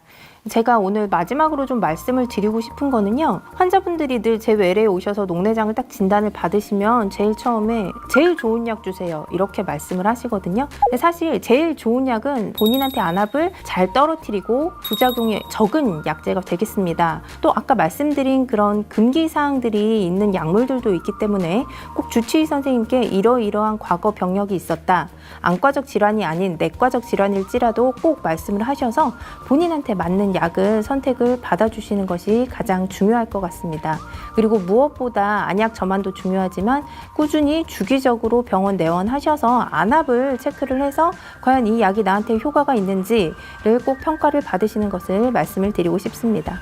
제가 오늘 마지막으로 좀 말씀을 드리고 싶은 거는요, 환자분들이 늘 제 외래에 오셔서 녹내장을 딱 진단을 받으시면 제일 처음에 제일 좋은 약 주세요 이렇게 말씀을 하시거든요. 근데 사실 제일 좋은 약은 본인한테 안압을 잘 떨어뜨리고 부작용이 적은 약제가 되겠습니다. 또 아까 말씀드린 그런 금기사항들이 있는 약물들도 있기 때문에 꼭 주치의 선생님께 이러이러한 과거 병력이 있었다, 안과적 질환이 아닌 내과적 질환일지라도 꼭 말씀을 하셔서 본인한테 맞는 약을 선택을 받아주시는 것이 가장 중요할 것 같습니다. 그리고 무엇보다 안약 저만도 중요하지만 꾸준히 주기적으로 병원 내원하셔서 안압을 체크를 해서 과연 이 약이 나한테 효과가 있는지를 꼭 평가를 받으시는 것을 말씀을 드리고 싶습니다.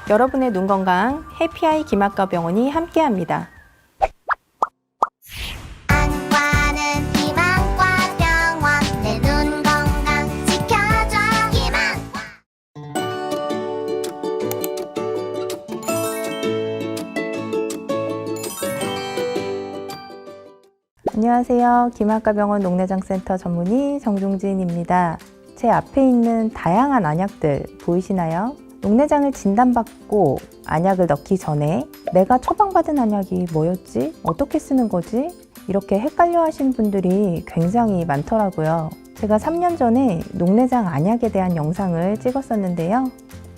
여러분의 눈 건강 해피아이 김학과 병원이 함께합니다. 안녕하세요. 김학과병원 녹내장센터 전문의 정종진입니다. 제 앞에 있는 다양한 안약들 보이시나요? 녹내장을 진단받고 안약을 넣기 전에 내가 처방받은 안약이 뭐였지? 어떻게 쓰는 거지? 이렇게 헷갈려 하신 분들이 굉장히 많더라고요. 제가 3년 전에 녹내장 안약에 대한 영상을 찍었었는데요.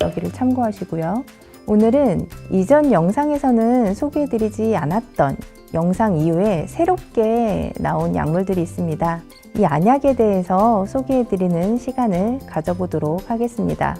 여기를 참고하시고요. 오늘은 이전 영상에서는 소개해드리지 않았던 영상 이후에 새롭게 나온 약물들이 있습니다. 이 안약에 대해서 소개해드리는 시간을 가져보도록 하겠습니다.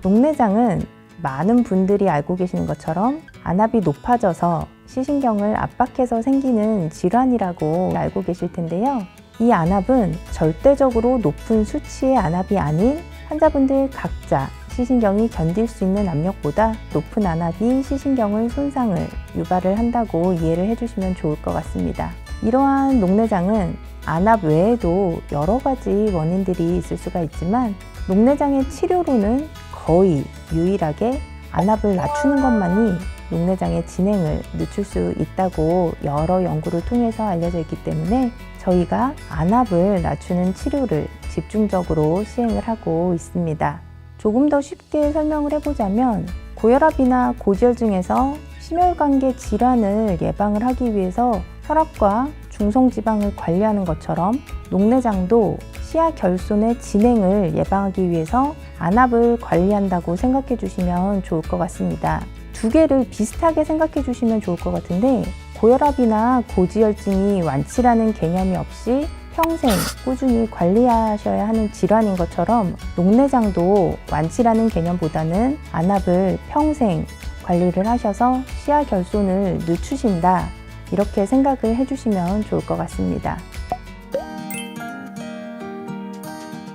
녹내장은 많은 분들이 알고 계시는 것처럼 안압이 높아져서 시신경을 압박해서 생기는 질환이라고 알고 계실 텐데요. 이 안압은 절대적으로 높은 수치의 안압이 아닌 환자분들 각자 시신경이 견딜 수 있는 압력보다 높은 안압이 시신경을 손상을 유발을 한다고 이해를 해주시면 좋을 것 같습니다. 이러한 녹내장은 안압 외에도 여러 가지 원인들이 있을 수가 있지만 녹내장의 치료로는 거의 유일하게 안압을 낮추는 것만이 녹내장의 진행을 늦출 수 있다고 여러 연구를 통해서 알려져 있기 때문에 저희가 안압을 낮추는 치료를 집중적으로 시행을 하고 있습니다. 조금 더 쉽게 설명을 해보자면 고혈압이나 고지혈증에서 심혈관계 질환을 예방을 하기 위해서 혈압과 중성지방을 관리하는 것처럼 녹내장도 시야 결손의 진행을 예방하기 위해서 안압을 관리한다고 생각해 주시면 좋을 것 같습니다. 두 개를 비슷하게 생각해 주시면 좋을 것 같은데 고혈압이나 고지혈증이 완치라는 개념이 없이 평생 꾸준히 관리하셔야 하는 질환인 것처럼 녹내장도 완치라는 개념보다는 안압을 평생 관리를 하셔서 시야 결손을 늦추신다, 이렇게 생각을 해주시면 좋을 것 같습니다.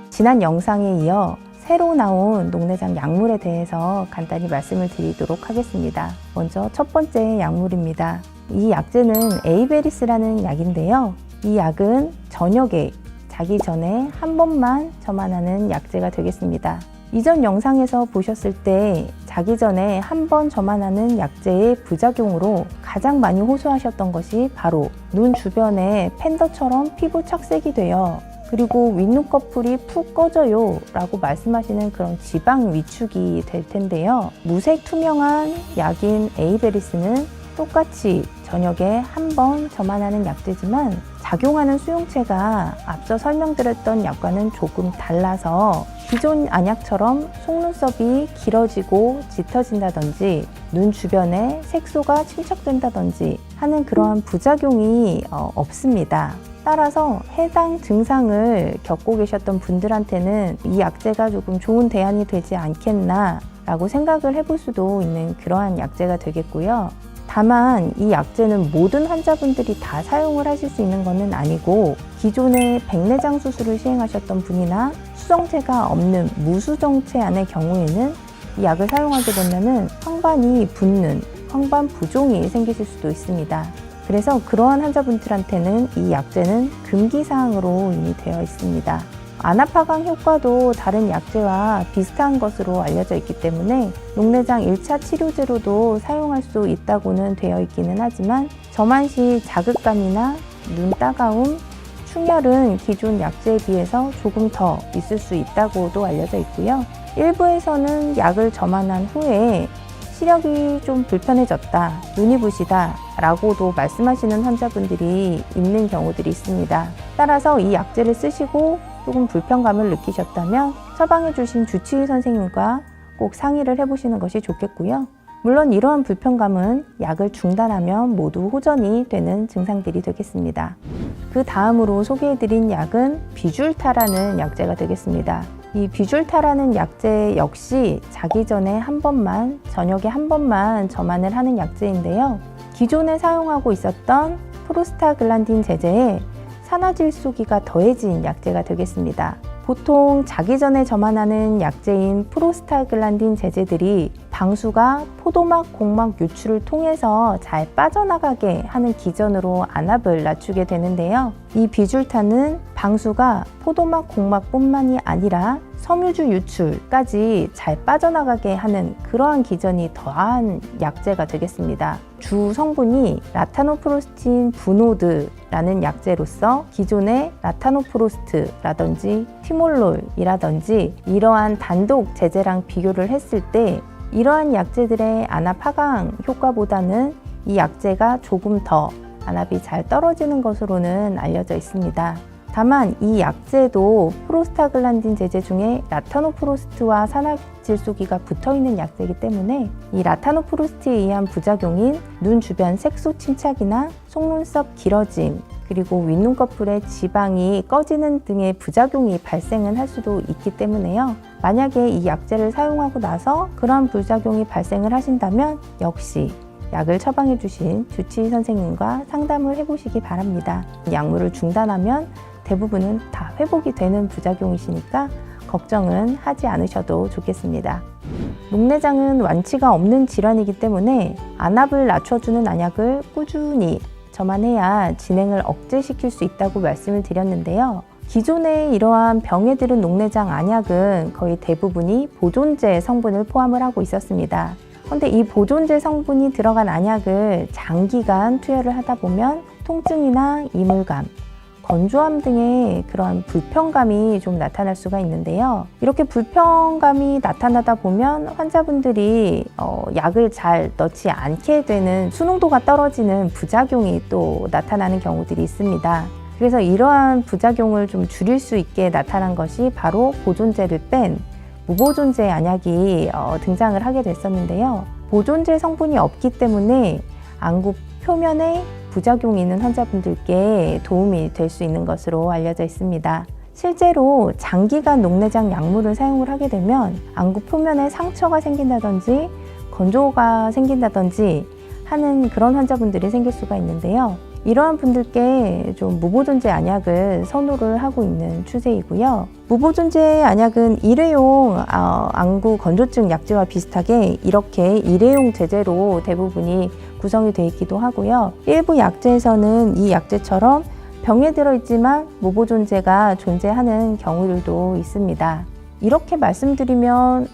지난 영상에 이어 새로 나온 녹내장 약물에 대해서 간단히 말씀을 드리도록 하겠습니다. 먼저 첫 번째 약물입니다. 이 약제는 에이베리스라는 약인데요. 이 약은 저녁에 자기 전에 한 번만 점안하는 약제가 되겠습니다. 이전 영상에서 보셨을 때 자기 전에 한 번 점안하는 약제의 부작용으로 가장 많이 호소하셨던 것이 바로 눈 주변에 팬더처럼 피부 착색이 돼요. 그리고 윗눈꺼풀이 푹 꺼져요 라고 말씀하시는 그런 지방 위축이 될 텐데요. 무색 투명한 약인 에이베리스는 똑같이 저녁에 한 번 점안하는 약제지만 작용하는 수용체가 앞서 설명드렸던 약과는 조금 달라서 기존 안약처럼 속눈썹이 길어지고 짙어진다든지 눈 주변에 색소가 침착된다든지 하는 그러한 부작용이 없습니다. 따라서 해당 증상을 겪고 계셨던 분들한테는 이 약제가 조금 좋은 대안이 되지 않겠나 라고 생각을 해볼 수도 있는 그러한 약제가 되겠고요. 다만 이 약제는 모든 환자분들이 다 사용을 하실 수 있는 것은 아니고 기존에 백내장 수술을 시행하셨던 분이나 수정체가 없는 무수정체안의 경우에는 이 약을 사용하게 되면 황반이 붓는 황반 부종이 생기실 수도 있습니다. 그래서 그러한 환자분들한테는 이 약제는 금기사항으로 이미 되어 있습니다. 안압하강 효과도 다른 약제와 비슷한 것으로 알려져 있기 때문에 녹내장 1차 치료제로도 사용할 수 있다고는 되어 있기는 하지만 점안시 자극감이나 눈 따가움, 충혈은 기존 약제에 비해서 조금 더 있을 수 있다고도 알려져 있고요. 일부에서는 약을 점안한 후에 시력이 좀 불편해졌다, 눈이 부시다 라고도 말씀하시는 환자분들이 있는 경우들이 있습니다. 따라서 이 약제를 쓰시고 조금 불편감을 느끼셨다면 처방해 주신 주치의 선생님과 꼭 상의를 해보시는 것이 좋겠고요. 물론 이러한 불편감은 약을 중단하면 모두 호전이 되는 증상들이 되겠습니다. 그 다음으로 소개해드린 약은 비줄타라는 약제가 되겠습니다. 이 비줄타라는 약제 역시 자기 전에 한 번만, 저녁에 한 번만 점안을 하는 약제인데요. 기존에 사용하고 있었던 프로스타글란딘 제제에 산화질소기가 더해진 약제가 되겠습니다. 보통 자기 전에 점안하는 약제인 프로스타글란딘 제제들이 방수가 포도막, 공막 유출을 통해서 잘 빠져나가게 하는 기전으로 안압을 낮추게 되는데요. 이 비줄타는 방수가 포도막, 공막뿐만이 아니라 섬유주 유출까지 잘 빠져나가게 하는 그러한 기전이 더한 약제가 되겠습니다. 주 성분이 라타노프로스틴 브노드라는 약제로서 기존의 라타노프로스트라든지 티몰롤이라든지 이러한 단독 제제랑 비교를 했을 때 이러한 약제들의 안압 하강 효과보다는 이 약제가 조금 더 안압이 잘 떨어지는 것으로는 알려져 있습니다. 다만 이 약제도 프로스타글란딘 제제 중에 라타노프로스트와 산화질소기가 붙어있는 약제이기 때문에 이 라타노프로스트에 의한 부작용인 눈 주변 색소 침착이나 속눈썹 길어짐, 그리고 윗눈꺼풀의 지방이 꺼지는 등의 부작용이 발생은 할 수도 있기 때문에요. 만약에 이 약제를 사용하고 나서 그러한 부작용이 발생을 하신다면 역시 약을 처방해 주신 주치의 선생님과 상담을 해보시기 바랍니다. 약물을 중단하면 대부분은 다 회복이 되는 부작용이시니까 걱정은 하지 않으셔도 좋겠습니다. 녹내장은 완치가 없는 질환이기 때문에 안압을 낮춰주는 안약을 꾸준히 점안해야 진행을 억제시킬 수 있다고 말씀을 드렸는데요. 기존의 이러한 병에 들은 녹내장 안약은 거의 대부분이 보존제 성분을 포함을 하고 있었습니다. 그런데 이 보존제 성분이 들어간 안약을 장기간 투여를 하다 보면 통증이나 이물감, 건조함 등의 그런 불편감이 좀 나타날 수가 있는데요. 이렇게 불편감이 나타나다 보면 환자분들이 약을 잘 넣지 않게 되는 수능도가 떨어지는 부작용이 또 나타나는 경우들이 있습니다. 그래서 이러한 부작용을 좀 줄일 수 있게 나타난 것이 바로 보존제를 뺀 무보존제 안약이 등장을 하게 됐었는데요. 보존제 성분이 없기 때문에 안구 표면에 부작용이 있는 환자분들께 도움이 될 수 있는 것으로 알려져 있습니다. 실제로 장기간 녹내장 약물을 사용을 하게 되면 안구 표면에 상처가 생긴다든지 건조가 생긴다든지 하는 그런 환자분들이 생길 수가 있는데요. 이러한 분들께 좀 무보존제 안약을 선호를 하고 있는 추세이고요. 무보존제 안약은 일회용 안구 건조증 약제와 비슷하게 이렇게 일회용 제제로 대부분이 구성이 되어 있기도 하고요. 일부 약제에서는 이 약제처럼 병에 들어있지만 무보존제가 존재하는 경우들도 있습니다. 이렇게 말씀드리면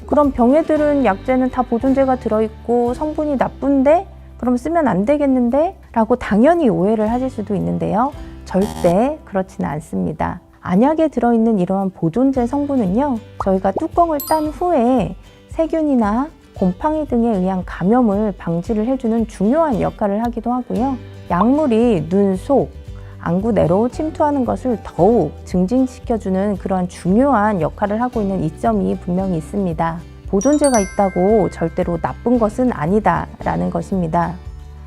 그럼 병에 들은 약제는 다 보존제가 들어있고 성분이 나쁜데? 그럼 쓰면 안 되겠는데? 라고 당연히 오해를 하실 수도 있는데요. 절대 그렇지는 않습니다. 안약에 들어있는 이러한 보존제 성분은요, 저희가 뚜껑을 딴 후에 세균이나 곰팡이 등에 의한 감염을 방지를 해주는 중요한 역할을 하기도 하고요. 약물이 눈 속, 안구 내로 침투하는 것을 더욱 증진시켜주는 그러한 중요한 역할을 하고 있는 이점이 분명히 있습니다. 보존제가 있다고 절대로 나쁜 것은 아니다라는 것입니다.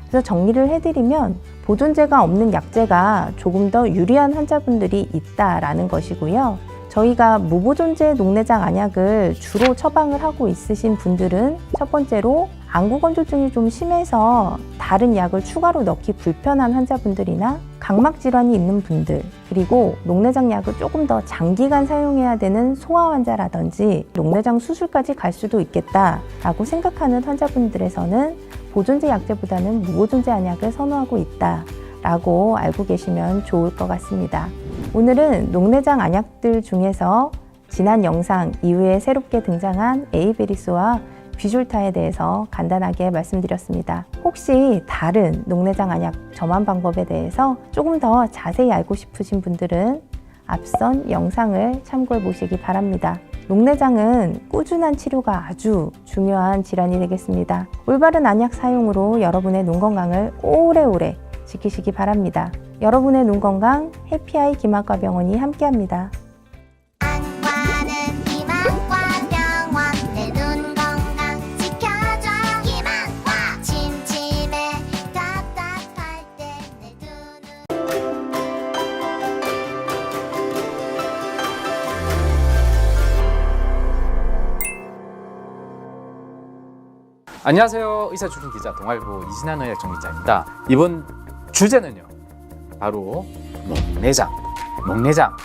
그래서 정리를 해드리면 보존제가 없는 약제가 조금 더 유리한 환자분들이 있다라는 것이고요. 저희가 무보존제 녹내장 안약을 주로 처방을 하고 있으신 분들은 첫 번째로 안구 건조증이 좀 심해서 다른 약을 추가로 넣기 불편한 환자분들이나 각막 질환이 있는 분들, 그리고 녹내장 약을 조금 더 장기간 사용해야 되는 소아 환자라든지 녹내장 수술까지 갈 수도 있겠다라고 생각하는 환자분들에서는 보존제 약제보다는 무보존제 안약을 선호하고 있다라고 알고 계시면 좋을 것 같습니다. 오늘은 녹내장 안약들 중에서 지난 영상 이후에 새롭게 등장한 에이베리스와 비줄타에 대해서 간단하게 말씀드렸습니다. 혹시 다른 녹내장 안약 점안 방법에 대해서 조금 더 자세히 알고 싶으신 분들은 앞선 영상을 참고해 보시기 바랍니다. 녹내장은 꾸준한 치료가 아주 중요한 질환이 되겠습니다. 올바른 안약 사용으로 여러분의 눈 건강을 오래오래 지키시기 바랍니다. 여러분의 눈 건강 해피아이 김학과 병원이 함께합니다. 안과는 김학과병원 내 눈 건강 지켜줘요 김학과 침침해 답답할 때 내 눈은 안녕하세요. 의사 출신 기자 동아일보 이진한 의학 전문기자입니다. 이번 주제는요, 바로 녹내장. 녹내장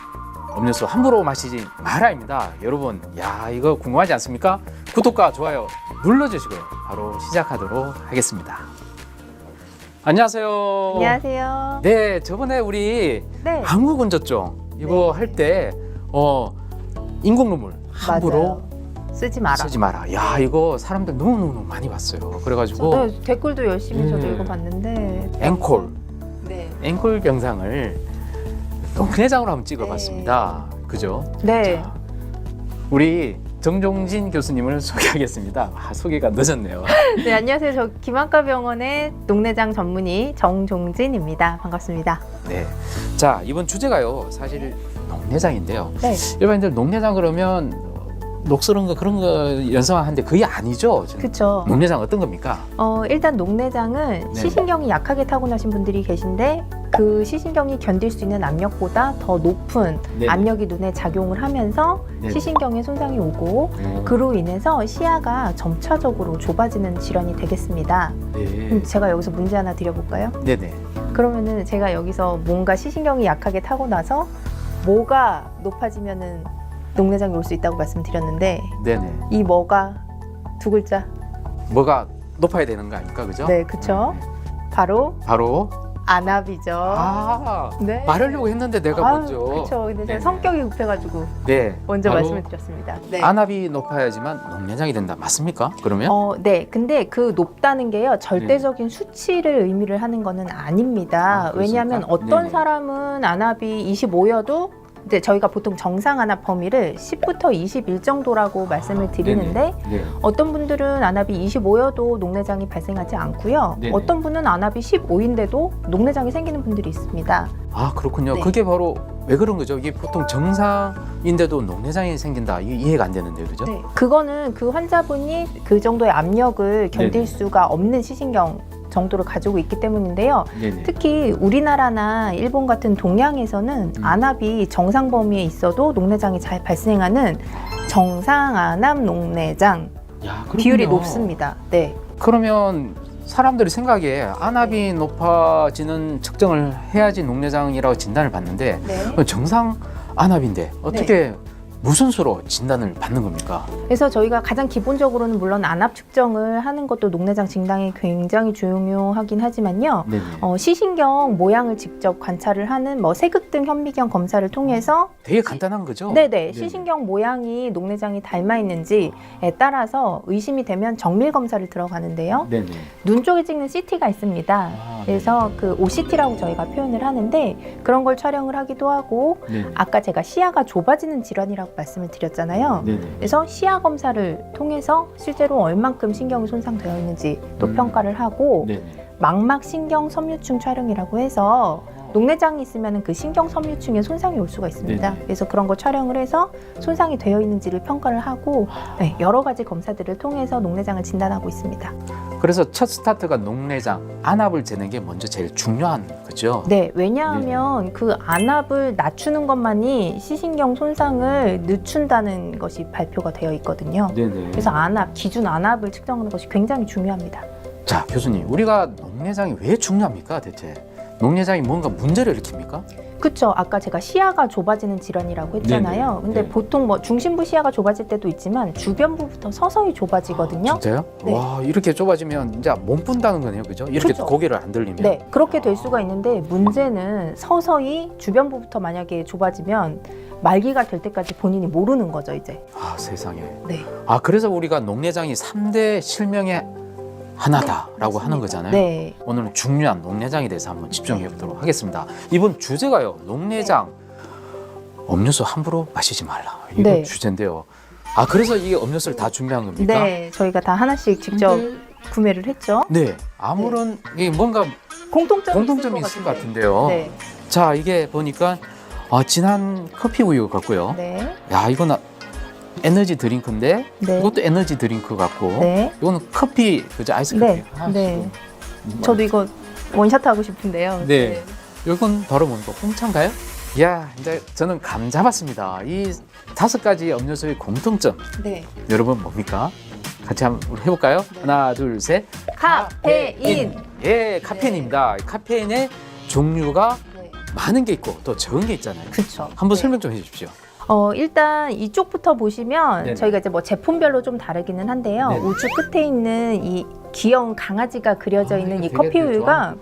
음료수 함부로 마시지 말아입니다. 여러분, 야 이거 궁금하지 않습니까? 구독과 좋아요 눌러주시고요. 바로 시작하도록 하겠습니다. 안녕하세요. 안녕하세요. 네, 저번에 우리 네, 항우건조증 이거 할 때 인공 눈물 함부로 맞아요. 쓰지 마라. 쓰지 마라. 야 이거 사람들 너무 많이 봤어요. 그래가지고 네, 댓글도 열심히 저도 읽어봤는데 앵콜 네. 앵콜 병상을 녹내장으로 한번 찍어봤습니다. 그죠? 네. 자, 우리 정종진 교수님을 소개하겠습니다. 소개가 늦었네요. 네, 안녕하세요. 저 김학과 병원의 녹내장 전문의 정종진입니다. 반갑습니다. 네. 자 이번 주제가요 사실 녹내장인데요. 네. 일반인들 녹내장 그러면 녹슬은 거 그런 거 연상하는데 그게 아니죠. 지금 그렇죠. 녹내장 어떤 겁니까? 일단 녹내장은 네. 시신경이 약하게 타고나신 분들이 계신데 그 시신경이 견딜 수 있는 압력보다 더 높은 네네. 압력이 눈에 작용을 하면서 네네. 시신경에 손상이 오고 그로 인해서 시야가 점차적으로 좁아지는 질환이 되겠습니다. 네. 제가 여기서 문제 하나 드려볼까요? 네네. 그러면은 제가 여기서 뭔가 시신경이 약하게 타고나서 뭐가 높아지면은 녹내장이 올 수 있다고 말씀드렸는데 네네. 이 뭐가 두 글자? 뭐가 높아야 되는 거 아닙니까, 그죠? 네, 그쵸? 바로 바로 안압이죠. 네. 말하려고 했는데 내가 아유, 먼저. 그쵸. 근데 제가 네네. 성격이 급해가지고 네. 먼저 바로 말씀을 드렸습니다. 네. 안압이 높아야지만 녹내장이 된다. 맞습니까? 그러면? 네. 근데 그 높다는 게요, 절대적인 수치를 의미를 하는 거는 아닙니다. 아, 그렇습니까? 왜냐하면 어떤 네네. 사람은 안압이 25여도 이제 저희가 보통 정상 안압 범위를 10부터 21 정도라고 말씀을 드리는데 네. 어떤 분들은 안압이 25여도 녹내장이 발생하지 않고요. 네네. 어떤 분은 안압이 15인데도 녹내장이 생기는 분들이 있습니다. 아 그렇군요. 네. 그게 바로 왜 그런 거죠? 이게 보통 정상인데도 녹내장이 생긴다. 이게 이해가 안 되는데, 그죠? 네. 그거는 그 환자분이 그 정도의 압력을 견딜 네네. 수가 없는 시신경 정도를 가지고 있기 때문인데요. 네네. 특히 우리나라나 일본 같은 동양에서는 안압이 정상 범위에 있어도 녹내장이 잘 발생하는 정상 안압 녹내장 야, 비율이 그렇군요. 높습니다. 네. 그러면 사람들이 생각에 안압이 높아지는 측정을 해야지 녹내장이라고 진단을 받는데 네. 정상 안압인데 어떻게 무슨 수로 진단을 받는 겁니까? 그래서 저희가 가장 기본적으로는 물론 안압 측정을 하는 것도 녹내장 진단에 굉장히 중요하긴 하지만요. 네네. 시신경 모양을 직접 관찰을 하는 세극등 현미경 검사를 통해서 되게 간단한 거죠? 네네, 시신경 모양이 녹내장이 닮아 있는지에 따라서 의심이 되면 정밀 검사를 들어가는데요. 네네. 눈 쪽에 찍는 CT가 있습니다. 아, 그래서 그 OCT라고 저희가 표현을 하는데 그런 걸 촬영을 하기도 하고 네네. 아까 제가 시야가 좁아지는 질환이라고 말씀을 드렸잖아요. 네네. 그래서 시야 검사를 통해서 실제로 얼만큼 신경이 손상되어 있는지 또 평가를 하고 네네. 망막 신경 섬유층 촬영이라고 해서 녹내장이 있으면 그 신경 섬유층에 손상이 올 수가 있습니다. 네네. 그래서 그런 걸 촬영을 해서 손상이 되어 있는지를 평가를 하고 네, 여러 가지 검사들을 통해서 녹내장을 진단하고 있습니다. 그래서 첫 스타트가 녹내장, 안압을 재는 게 먼저 제일 중요한 거죠? 네, 왜냐하면 그 안압을 낮추는 것만이 시신경 손상을 늦춘다는 것이 발표가 되어 있거든요. 네네. 그래서 안압, 기준 안압을 측정하는 것이 굉장히 중요합니다. 자, 교수님, 우리가 녹내장이 왜 중요합니까, 대체? 녹내장이 뭔가 문제를 일으킵니까? 그쵸. 아까 제가 시야가 좁아지는 질환이라고 했잖아요. 네네. 근데 네. 보통 중심부 시야가 좁아질 때도 있지만 주변부부터 서서히 좁아지거든요. 진짜요? 네. 와, 이렇게 좁아지면 이제 못 본다는 거네요, 그죠? 이렇게 그쵸. 고개를 안 들리면. 네, 그렇게 될 수가 있는데 문제는 서서히 주변부부터 만약에 좁아지면 말기가 될 때까지 본인이 모르는 거죠, 이제. 아, 세상에. 네. 아, 그래서 우리가 녹내장이 3대 실명의 하나다라고 하는 거잖아요. 네. 오늘은 중요한 녹내장에 대해서 한번 집중해 보도록 하겠습니다. 이번 주제가요, 녹내장 음료수 함부로 마시지 말라. 이거 네. 주제인데요. 아, 그래서 이게 음료수를 다 준비한 겁니까? 네, 저희가 다 하나씩 직접 구매를 했죠. 네. 아무런 이게 뭔가 공통점이 있을 것 같은데요. 네. 자, 이게 보니까 진한 커피 우유 같고요. 네. 야, 이건 에너지 드링크인데 네. 이것도 에너지 드링크 같고 네. 이거는 커피, 그죠? 아이스 커피. 네. 네. 저도 이거 원샷 하고 싶은데요. 네. 이건 바로 뭡니까? 홍차인가요? 야, 이제 저는 감 잡았습니다. 이 5가지 음료수의 공통점. 네. 여러분 뭡니까? 같이 한번 해볼까요? 네. 하나, 둘, 셋. 카페인. 예, 카페인입니다. 카페인의 종류가 네. 많은 게 있고 또 적은 게 있잖아요. 그렇죠. 한번 설명 좀 해주십시오. 일단 이쪽부터 보시면 네네. 저희가 이제 뭐 제품별로 좀 다르기는 한데요. 네네. 우측 끝에 있는 이 귀여운 강아지가 그려져 있는 이 커피 우유가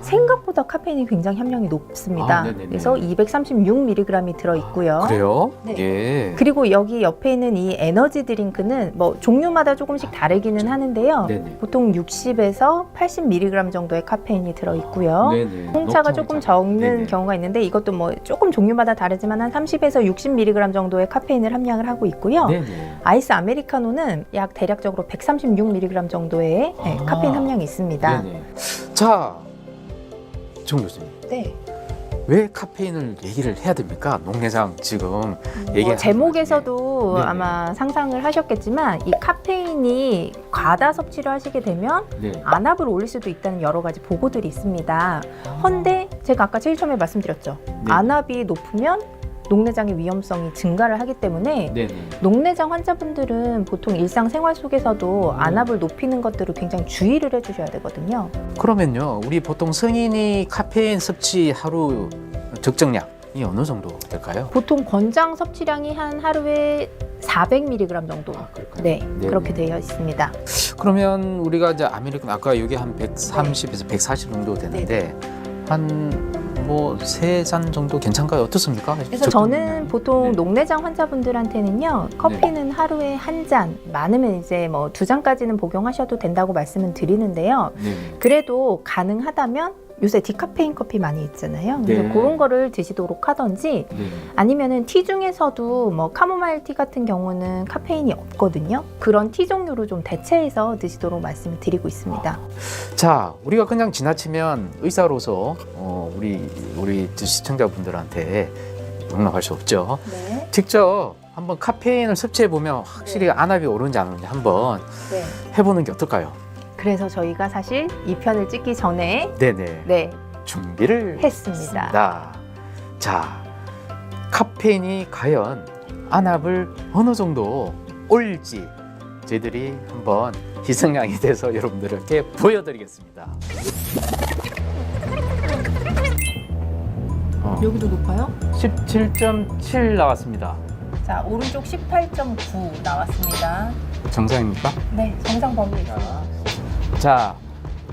생각보다 카페인이 굉장히 함량이 높습니다. 네네네. 그래서 236mg이 들어 있고요. 그래요? 네. 예. 그리고 여기 옆에 있는 이 에너지 드링크는 뭐 종류마다 조금씩 다르기는 하는데요. 네네. 보통 60에서 80mg 정도의 카페인이 들어 있고요. 네네. 홍차가 조금 적는 네네. 경우가 있는데 이것도 뭐 조금 종류마다 다르지만 한 30에서 60mg 정도의 카페인을 함량을 하고 있고요. 네네. 아이스 아메리카노는 약 대략적으로 136mg 정도의 카페인 함량이 있습니다. 네네. 자, 정 교수님. 네. 왜 카페인을 얘기를 해야 됩니까? 농내장 지금 얘기하는 제목에서도 네네. 아마 상상을 하셨겠지만 이 카페인이 과다 섭취를 하시게 되면 네. 안압을 올릴 수도 있다는 여러 가지 보고들이 있습니다. 헌데 제가 아까 제일 처음에 말씀드렸죠. 네. 안압이 높으면 녹내장의 위험성이 증가를 하기 때문에 네네. 녹내장 환자분들은 보통 일상생활 속에서도 안압을 높이는 것들을 굉장히 주의를 해주셔야 되거든요. 그러면요, 우리 보통 성인이 카페인 섭취 하루 적정량이 어느 정도 될까요? 보통 권장 섭취량이 한 하루에 400mg 정도. 그럴까요? 네, 네네. 그렇게 되어 있습니다. 그러면 우리가 이제 아메리카노 아까 여기 한 130에서 140 정도 되는데 한 뭐 3잔 정도 괜찮을까요? 어떻습니까? 그래서 저는 보통 네. 녹내장 환자분들한테는요, 커피는 하루에 한 잔, 많으면 이제 뭐 2잔까지는 복용하셔도 된다고 말씀을 드리는데요. 네. 그래도 가능하다면 요새 디카페인 커피 많이 있잖아요. 그래서 네. 그런 거를 드시도록 하던지 네. 아니면은 티 중에서도 뭐 카모마일 티 같은 경우는 카페인이 없거든요. 그런 티 종류로 좀 대체해서 드시도록 말씀을 드리고 있습니다. 자, 우리가 그냥 지나치면 의사로서 우리 시청자분들한테 용납할 수 없죠. 네. 직접 한번 카페인을 섭취해 보면 확실히 안압이 오르는지 안 오르는지 한번 네. 해보는 게 어떨까요? 그래서 저희가 사실 이 편을 찍기 전에 네네. 준비를 했습니다. 자, 카페인이 과연 안압을 어느 정도 올릴지 저희들이 한번 희생양이 돼서 여러분들께 보여드리겠습니다. 여기도 높아요? 17.7 나왔습니다. 자, 오른쪽 18.9 나왔습니다. 정상입니까? 네, 정상 범위에 있습니다. 자,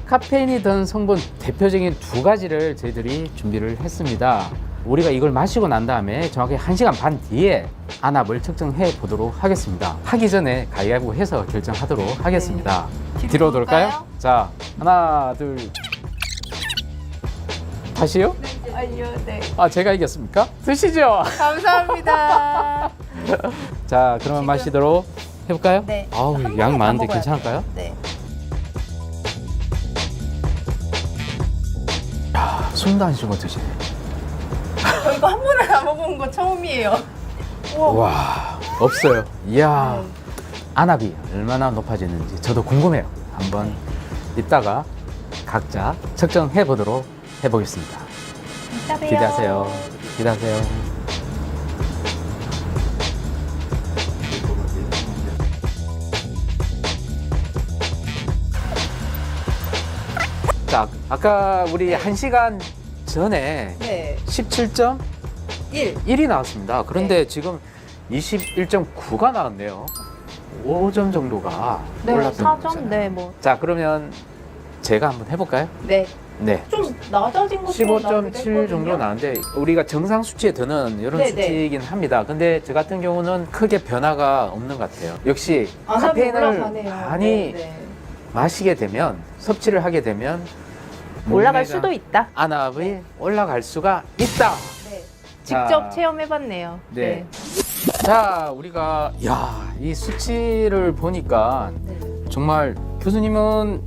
카페인이 든 성분 대표적인 2가지를 저희들이 준비를 했습니다. 우리가 이걸 마시고 난 다음에 정확히 1시간 반 뒤에 안압을 측정해 보도록 하겠습니다. 하기 전에 가위바위보 해서 결정하도록 하겠습니다. 뒤로 돌까요? 자, 하나, 둘. 다시요? 아니요, 네. 아, 제가 이겼습니까? 드시죠. 감사합니다. 자, 그러면 마시도록 해볼까요? 네. 아우, 한 양 번에 다 많은데 먹어야 괜찮을까요? 네. 야, 숨도 안 쉬고 드시네. 저 이거 한 번에 다 먹어본 거 처음이에요. 와, 없어요. 이야, 안압이 얼마나 높아지는지 저도 궁금해요. 한번 이따가 각자 측정해 보도록 해보겠습니다. 이따 봬요. 기대하세요. 기대하세요. 자, 아까 우리 1시간 전에 네. 17.1이 나왔습니다. 그런데 지금 21.9가 나왔네요. 5점 정도가 네, 올랐습니다. 4점? 네, 뭐. 자, 그러면 제가 한번 해볼까요? 네. 네. 좀 낮아진 것도 15.7 정도 나왔는데 우리가 정상 수치에 드는 이런 네네. 수치이긴 합니다. 근데 저 같은 경우는 크게 변화가 없는 것 같아요. 역시 카페인을 많이 마시게 되면, 섭취를 하게 되면 올라갈 몸매가 수도 있다. 안압이 올라갈 수가 있다. 네. 직접 자, 체험해봤네요. 네. 자, 우리가 이 수치를 보니까 네. 정말 교수님은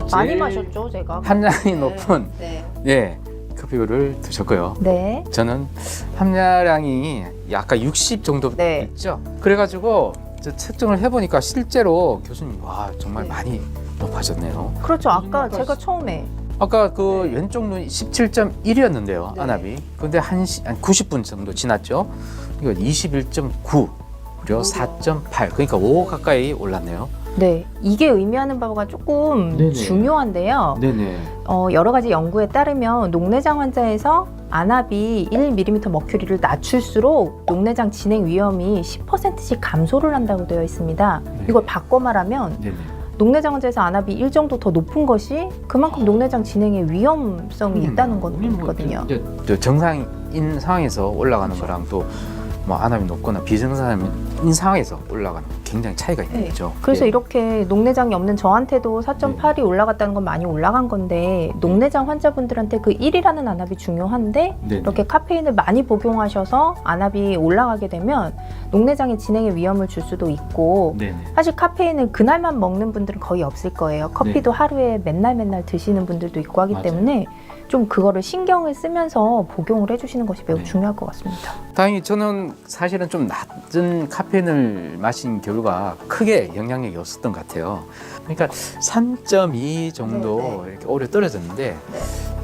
많이 제일 마셨죠, 제가. 함량이 높은 네. 커피를 드셨고요. 네. 저는 함량이 약간 60 정도 네. 있죠. 그래가지고 저 측정을 해보니까 실제로 교수님 정말 네. 많이 높아졌네요. 그렇죠. 아까 아까 제가 처음에 아까 그 왼쪽 눈이 17.1이었는데요, 네. 안압이. 근데 한 90분 정도 지났죠. 이거 21.9 그리고 4.8 그러니까 5 가까이 올랐네요. 네, 이게 의미하는 바가 조금 네네. 중요한데요. 네네. 여러 가지 연구에 따르면 녹내장 환자에서 안압이 1mm 머큐리를 낮출수록 녹내장 진행 위험이 10%씩 감소를 한다고 되어 있습니다. 네. 이걸 바꿔 말하면 네네. 녹내장 환자에서 안압이 1 정도 더 높은 것이 그만큼 녹내장 진행의 위험성이 있다는 거거든요. 이제 저 정상인 상황에서 올라가는 거랑 또 뭐 안압이 높거나 비정상인 상황에서 올라가는 굉장히 차이가 있는 네. 거죠. 그래서 예. 이렇게 녹내장이 없는 저한테도 4.8이 올라갔다는 건 많이 올라간 건데 녹내장 환자분들한테 그 1이라는 안압이 중요한데 네네. 이렇게 카페인을 많이 복용하셔서 안압이 올라가게 되면 녹내장의 진행에 위험을 줄 수도 있고 네네. 사실 카페인을 그날만 먹는 분들은 거의 없을 거예요. 커피도 하루에 맨날 드시는 분들도 있고 하기 맞아요. 때문에 좀 그거를 신경을 쓰면서 복용을 해주시는 것이 매우 네. 중요할 것 같습니다. 다행히 저는 사실은 좀 낮은 카페인을 마신 결과 크게 영향력이 없었던 것 같아요. 그러니까 3.2 정도 네, 이렇게 오래 떨어졌는데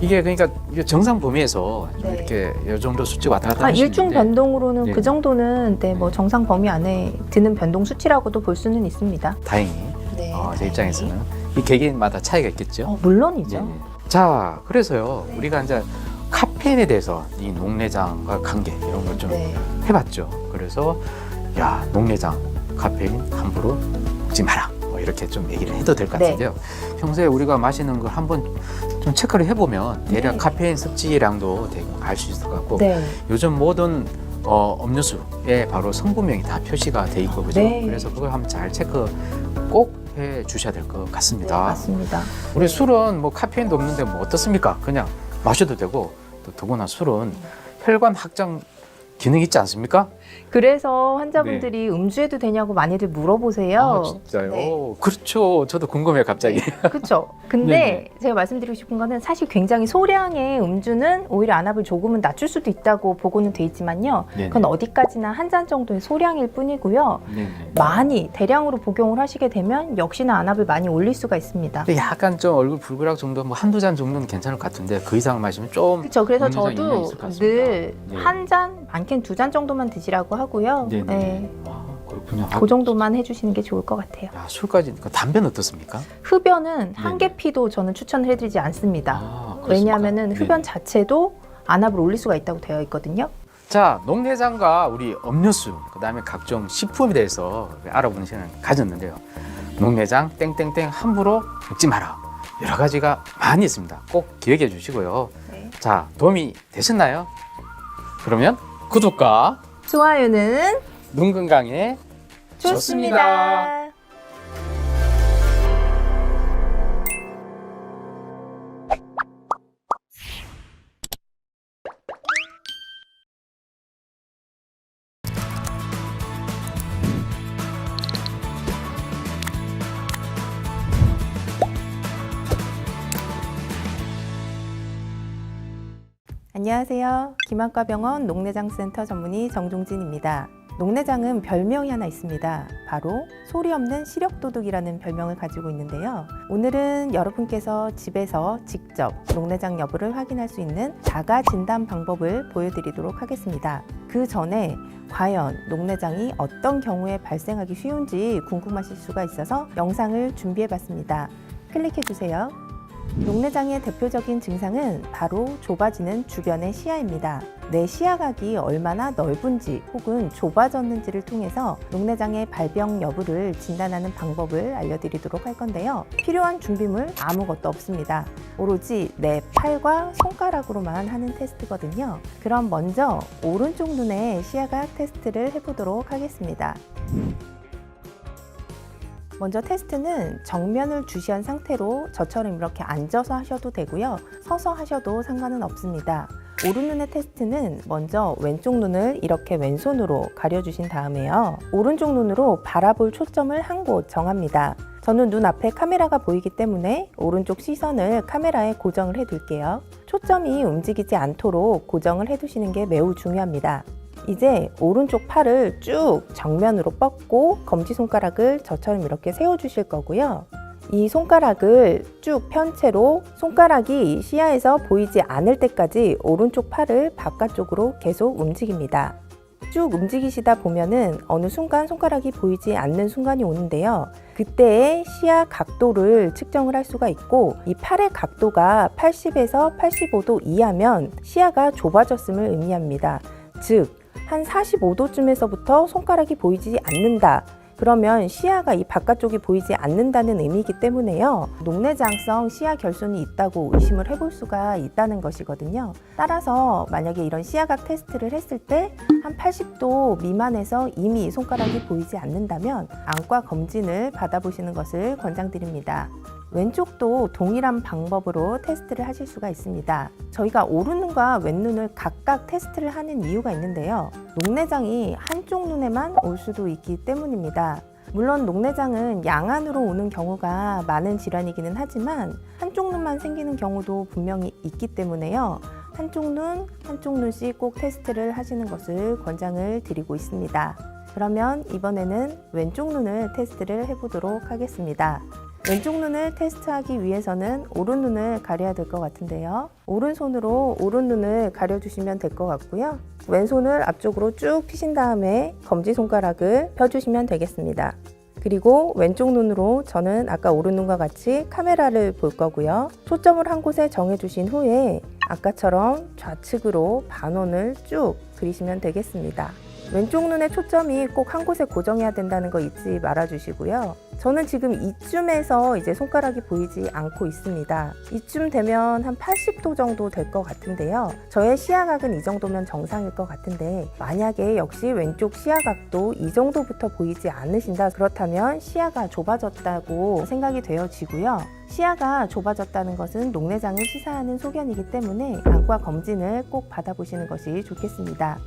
이게 그러니까 이게 정상 범위에서 좀 네. 이렇게 이 정도 수치가 왔다 갔다 할 수 일중 있는데 변동으로는 네. 그 정도는 뭐 네. 정상 범위 안에 드는 변동 수치라고도 볼 수는 있습니다. 다행히 네. 제 입장에서는 이 개개인마다 차이가 있겠죠. 물론이죠. 네. 자, 그래서요 우리가 이제 카페인에 대해서 이 녹내장과 관계 이런 걸 좀 네. 해봤죠. 그래서 녹내장 카페인 함부로 먹지 마라. 뭐 이렇게 좀 얘기를 해도 될 것 네. 같은데요. 평소에 우리가 마시는 걸 한번 좀 체크를 해보면 대략 네. 카페인 섭취량도 대강 알 수 있을 것 같고 네. 요즘 모든 음료수에 바로 성분명이 다 표시가 돼 있고 그죠? 네. 그래서 그걸 한번 잘 체크 꼭 해 주셔야 될 것 같습니다. 맞습니다. 우리 술은 뭐 카페인도 없는데 뭐 어떻습니까? 그냥 마셔도 되고 또 더구나 술은 혈관 확장 기능이 있지 않습니까? 그래서 환자분들이 음주해도 되냐고 많이들 물어보세요. 아, 진짜요? 네. 그렇죠. 저도 궁금해요, 갑자기. 그렇죠. 근데 제가 말씀드리고 싶은 거는 사실 굉장히 소량의 음주는 오히려 안압을 조금은 낮출 수도 있다고 보고는 돼 있지만요. 네네. 그건 어디까지나 한 잔 정도의 소량일 뿐이고요. 네네. 많이 대량으로 복용을 하시게 되면 역시나 안압을 많이 올릴 수가 있습니다. 근데 약간 좀 얼굴 불그락 정도, 뭐 한두 잔 정도는 괜찮을 것 같은데 그 이상 마시면 좀 그렇죠. 그래서 녹내장 영향이 저도 있을 것 같습니다. 늘 네. 한 잔, 많게는 2잔 정도만 드시라고 하고요. 네네. 네. 와, 그렇군요. 그 정도만 해주시는 게 좋을 것 같아요. 술까지, 담배는 어떻습니까? 흡연은 한 네네. 개 피도 저는 추천을 해드리지 않습니다. 그렇습니까? 왜냐하면은 네네. 흡연 자체도 안압을 올릴 수가 있다고 되어 있거든요. 자, 녹내장과 우리 음료수, 그다음에 각종 식품에 대해서 알아보는 시간을 가졌는데요. 녹내장 땡땡땡 함부로 먹지 마라. 여러 가지가 많이 있습니다. 꼭 기억해 주시고요. 네. 자, 도움이 되셨나요? 그러면 구독과 좋아요는 눈 건강에 좋습니다. 안녕하세요. 김한과병원 녹내장센터 전문의 정종진입니다. 녹내장은 별명이 하나 있습니다. 바로 소리 없는 시력도둑이라는 별명을 가지고 있는데요. 오늘은 여러분께서 집에서 직접 녹내장 여부를 확인할 수 있는 자가 진단 방법을 보여드리도록 하겠습니다. 그 전에 과연 녹내장이 어떤 경우에 발생하기 쉬운지 궁금하실 수가 있어서 영상을 준비해봤습니다. 클릭해주세요. 녹내장의 대표적인 증상은 바로 좁아지는 주변의 시야입니다. 내 시야각이 얼마나 넓은지 혹은 좁아졌는지를 통해서 녹내장의 발병 여부를 진단하는 방법을 알려드리도록 할 건데요. 필요한 준비물 아무것도 없습니다. 오로지 내 팔과 손가락으로만 하는 테스트거든요. 그럼 먼저 오른쪽 눈의 시야각 테스트를 해보도록 하겠습니다. 먼저 테스트는 정면을 주시한 상태로 저처럼 이렇게 앉아서 하셔도 되고요. 서서 하셔도 상관은 없습니다. 오른눈의 테스트는 먼저 왼쪽 눈을 이렇게 왼손으로 가려주신 다음에요. 오른쪽 눈으로 바라볼 초점을 한 곳 정합니다. 저는 눈 앞에 카메라가 보이기 때문에 오른쪽 시선을 카메라에 고정을 해둘게요. 초점이 움직이지 않도록 고정을 해두시는 게 매우 중요합니다. 이제 오른쪽 팔을 쭉 정면으로 뻗고 검지손가락을 저처럼 이렇게 세워주실 거고요. 이 손가락을 쭉 편 채로 손가락이 시야에서 보이지 않을 때까지 오른쪽 팔을 바깥쪽으로 계속 움직입니다. 쭉 움직이시다 보면은 어느 순간 손가락이 보이지 않는 순간이 오는데요. 그때의 시야 각도를 측정을 할 수가 있고 이 팔의 각도가 80에서 85도 이하면 시야가 좁아졌음을 의미합니다. 즉, 한 45도쯤에서부터 손가락이 보이지 않는다. 그러면 시야가 이 바깥쪽이 보이지 않는다는 의미이기 때문에요. 녹내장성 시야 결손이 있다고 의심을 해볼 수가 있다는 것이거든요. 따라서 만약에 이런 시야각 테스트를 했을 때 한 80도 미만에서 이미 손가락이 보이지 않는다면 안과 검진을 받아보시는 것을 권장드립니다. 왼쪽도 동일한 방법으로 테스트를 하실 수가 있습니다. 저희가 오른눈과 왼눈을 각각 테스트를 하는 이유가 있는데요. 녹내장이 한쪽 눈에만 올 수도 있기 때문입니다. 물론 녹내장은 양안으로 오는 경우가 많은 질환이기는 하지만 한쪽 눈만 생기는 경우도 분명히 있기 때문에요. 한쪽 눈씩 꼭 테스트를 하시는 것을 권장을 드리고 있습니다. 그러면 이번에는 왼쪽 눈을 테스트를 해보도록 하겠습니다. 왼쪽 눈을 테스트하기 위해서는 오른 눈을 가려야 될 것 같은데요. 오른손으로 오른 눈을 가려주시면 될 것 같고요. 왼손을 앞쪽으로 쭉 펴신 다음에 검지손가락을 펴주시면 되겠습니다. 그리고 왼쪽 눈으로 저는 아까 오른 눈과 같이 카메라를 볼 거고요. 초점을 한 곳에 정해주신 후에 아까처럼 좌측으로 반원을 쭉 그리시면 되겠습니다. 왼쪽 눈의 초점이 꼭 한 곳에 고정해야 된다는 거 잊지 말아 주시고요. 저는 지금 이쯤에서 이제 손가락이 보이지 않고 있습니다. 이쯤 되면 한 80도 정도 될 것 같은데요. 저의 시야각은 이 정도면 정상일 것 같은데 만약에 역시 왼쪽 시야각도 이 정도부터 보이지 않으신다. 그렇다면 시야가 좁아졌다고 생각이 되어지고요. 시야가 좁아졌다는 것은 녹내장을 시사하는 소견이기 때문에 안과 검진을 꼭 받아보시는 것이 좋겠습니다.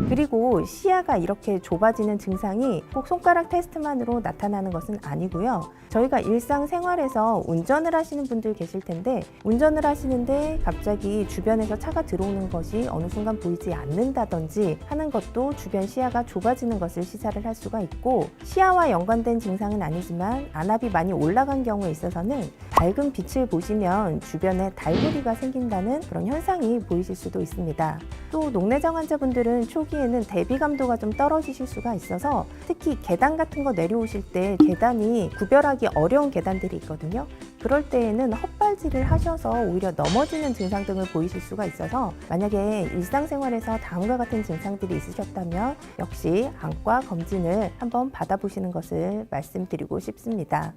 그리고 시야가 이렇게 좁아지는 증상이 꼭 손가락 테스트만으로 나타나는 것은 아니고요. 저희가 일상생활에서 운전을 하시는 분들 계실 텐데 운전을 하시는데 갑자기 주변에서 차가 들어오는 것이 어느 순간 보이지 않는다든지 하는 것도 주변 시야가 좁아지는 것을 시사를 할 수가 있고 시야와 연관된 증상은 아니지만 안압이 많이 올라간 경우에 있어서는 밝은 빛을 보시면 주변에 달구리가 생긴다는 그런 현상이 보이실 수도 있습니다. 또 녹내장 환자분들은 초기에는 대비감도가 좀 떨어지실 수가 있어서 특히 계단 같은 거 내려오실 때 계단이 구별하기 어려운 계단들이 있거든요. 그럴 때에는 헛발질을 하셔서 오히려 넘어지는 증상 등을 보이실 수가 있어서 만약에 일상생활에서 다음과 같은 증상들이 있으셨다면 역시 안과 검진을 한번 받아보시는 것을 말씀드리고 싶습니다.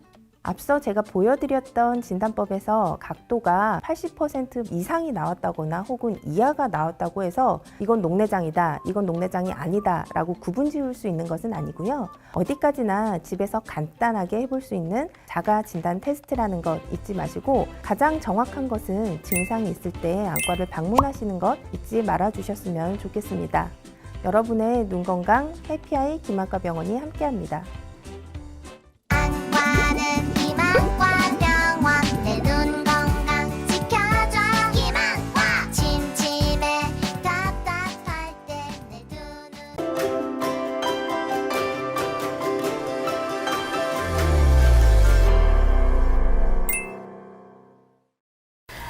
앞서 제가 보여드렸던 진단법에서 각도가 80% 이상이 나왔다거나 혹은 이하가 나왔다고 해서 이건 녹내장이다, 이건 녹내장이 아니다 라고 구분 지을 수 있는 것은 아니고요. 어디까지나 집에서 간단하게 해볼 수 있는 자가 진단 테스트라는 것 잊지 마시고 가장 정확한 것은 증상이 있을 때 안과를 방문하시는 것 잊지 말아 주셨으면 좋겠습니다. 여러분의 눈 건강 해피아이 김안과 병원이 함께합니다. 안과는 김안과병원 내 눈 건강 지켜줘 김안과 침침해 답답할 때 내 눈은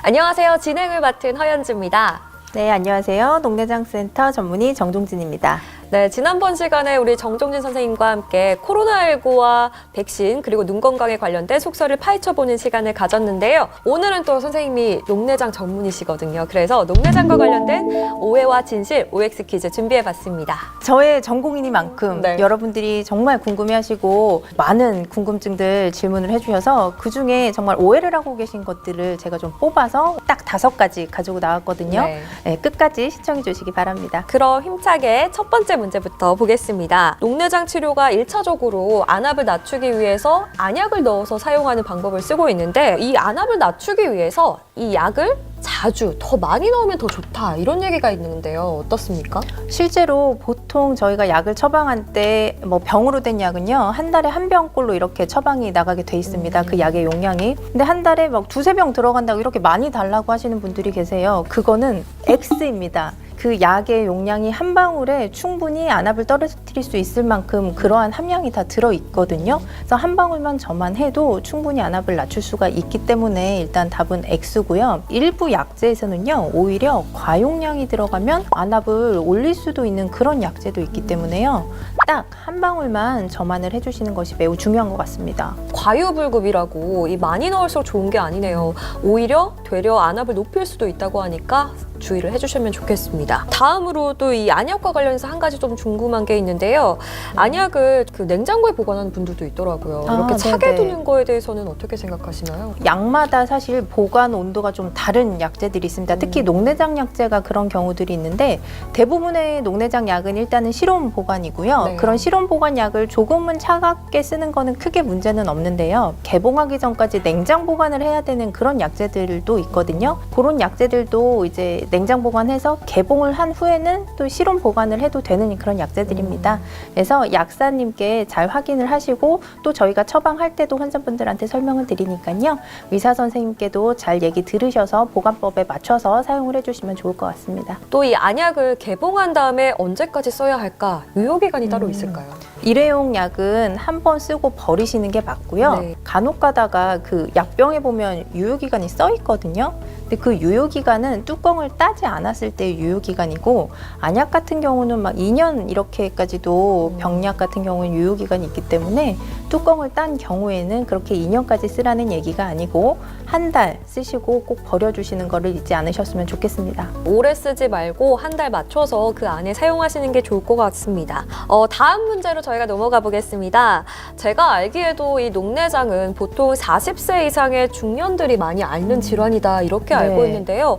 안녕하세요. 진행을 맡은 허연주입니다. 네, 안녕하세요. 녹내장센터 전문의 정종진입니다. 네, 지난번 시간에 우리 정종진 선생님과 함께 코로나19와 백신 그리고 눈 건강에 관련된 속설을 파헤쳐보는 시간을 가졌는데요. 오늘은 또 선생님이 녹내장 전문이시거든요. 그래서 녹내장과 관련된 오해와 진실 OX 퀴즈 준비해봤습니다. 저의 전공이니만큼 네. 여러분들이 정말 궁금해하시고 많은 궁금증들 질문을 해주셔서 그중에 정말 오해를 하고 계신 것들을 제가 좀 뽑아서 딱 5가지 가지고 나왔거든요. 네. 네, 끝까지 시청해 주시기 바랍니다. 그럼 힘차게 첫 번째 문제부터 보겠습니다. 녹내장 치료가 1차적으로 안압을 낮추기 위해서 안약을 넣어서 사용하는 방법을 쓰고 있는데 이 안압을 낮추기 위해서 이 약을 자주 더 많이 넣으면 더 좋다 이런 얘기가 있는데요. 어떻습니까? 실제로 보통 저희가 약을 처방할 때 뭐 병으로 된 약은요, 한 달에 한 병꼴로 이렇게 처방이 나가게 돼 있습니다. 그 약의 용량이. 근데 한 달에 막 두세 병 들어간다고 이렇게 많이 달라고 하시는 분들이 계세요. 그거는 X입니다. 그 약의 용량이 한 방울에 충분히 안압을 떨어뜨릴 수 있을 만큼 그러한 함량이 다 들어있거든요. 그래서 한 방울만 저만해도 충분히 안압을 낮출 수가 있기 때문에 일단 답은 X고요. 일부 약제에서는요, 오히려 과용량이 들어가면 안압을 올릴 수도 있는 그런 약제도 있기 때문에요. 딱 한 방울만 저만을 해주시는 것이 매우 중요한 것 같습니다. 과유불급이라고 이 많이 넣을수록 좋은 게 아니네요. 오히려 되려 안압을 높일 수도 있다고 하니까 주의를 해주시면 좋겠습니다. 다음으로 또 이 안약과 관련해서 한 가지 좀 궁금한 게 있는데요. 안약을 그 냉장고에 보관하는 분들도 있더라고요. 이렇게 차게 네네. 두는 거에 대해서는 어떻게 생각하시나요? 약마다 사실 보관 온도가 좀 다른 약제들이 있습니다. 특히 녹내장 약제가 그런 경우들이 있는데 대부분의 녹내장 약은 일단은 실온 보관이고요. 네. 그런 실온 보관 약을 조금은 차갑게 쓰는 거는 크게 문제는 없는데요. 개봉하기 전까지 냉장 보관을 해야 되는 그런 약제들도 있거든요. 그런 약제들도 이제 냉장 보관해서 개봉을 한 후에는 또 실온 보관을 해도 되는 그런 약제들입니다. 그래서 약사님께 잘 확인을 하시고 또 저희가 처방할 때도 환자분들한테 설명을 드리니까요. 의사 선생님께도 잘 얘기 들으셔서 보관법에 맞춰서 사용을 해주시면 좋을 것 같습니다. 또 이 안약을 개봉한 다음에 언제까지 써야 할까? 유효기간이 따로 있을까요? 일회용 약은 한 번 쓰고 버리시는 게 맞고요. 네. 간혹 가다가 그 약병에 보면 유효기간이 써 있거든요. 근데 그 유효기간은 뚜껑을 따지 않았을 때의 유효기간이고 안약 같은 경우는 막 2년 이렇게까지도 병약 같은 경우는 유효기간이 있기 때문에 뚜껑을 딴 경우에는 그렇게 2년까지 쓰라는 얘기가 아니고 한 달 쓰시고 꼭 버려주시는 거를 잊지 않으셨으면 좋겠습니다. 오래 쓰지 말고 한 달 맞춰서 그 안에 사용하시는 게 좋을 것 같습니다. 다음 문제로 저희가 넘어가 보겠습니다. 제가 알기에도 이 녹내장은 보통 40세 이상의 중년들이 많이 앓는 질환이다 이렇게 알고 네. 있는데요.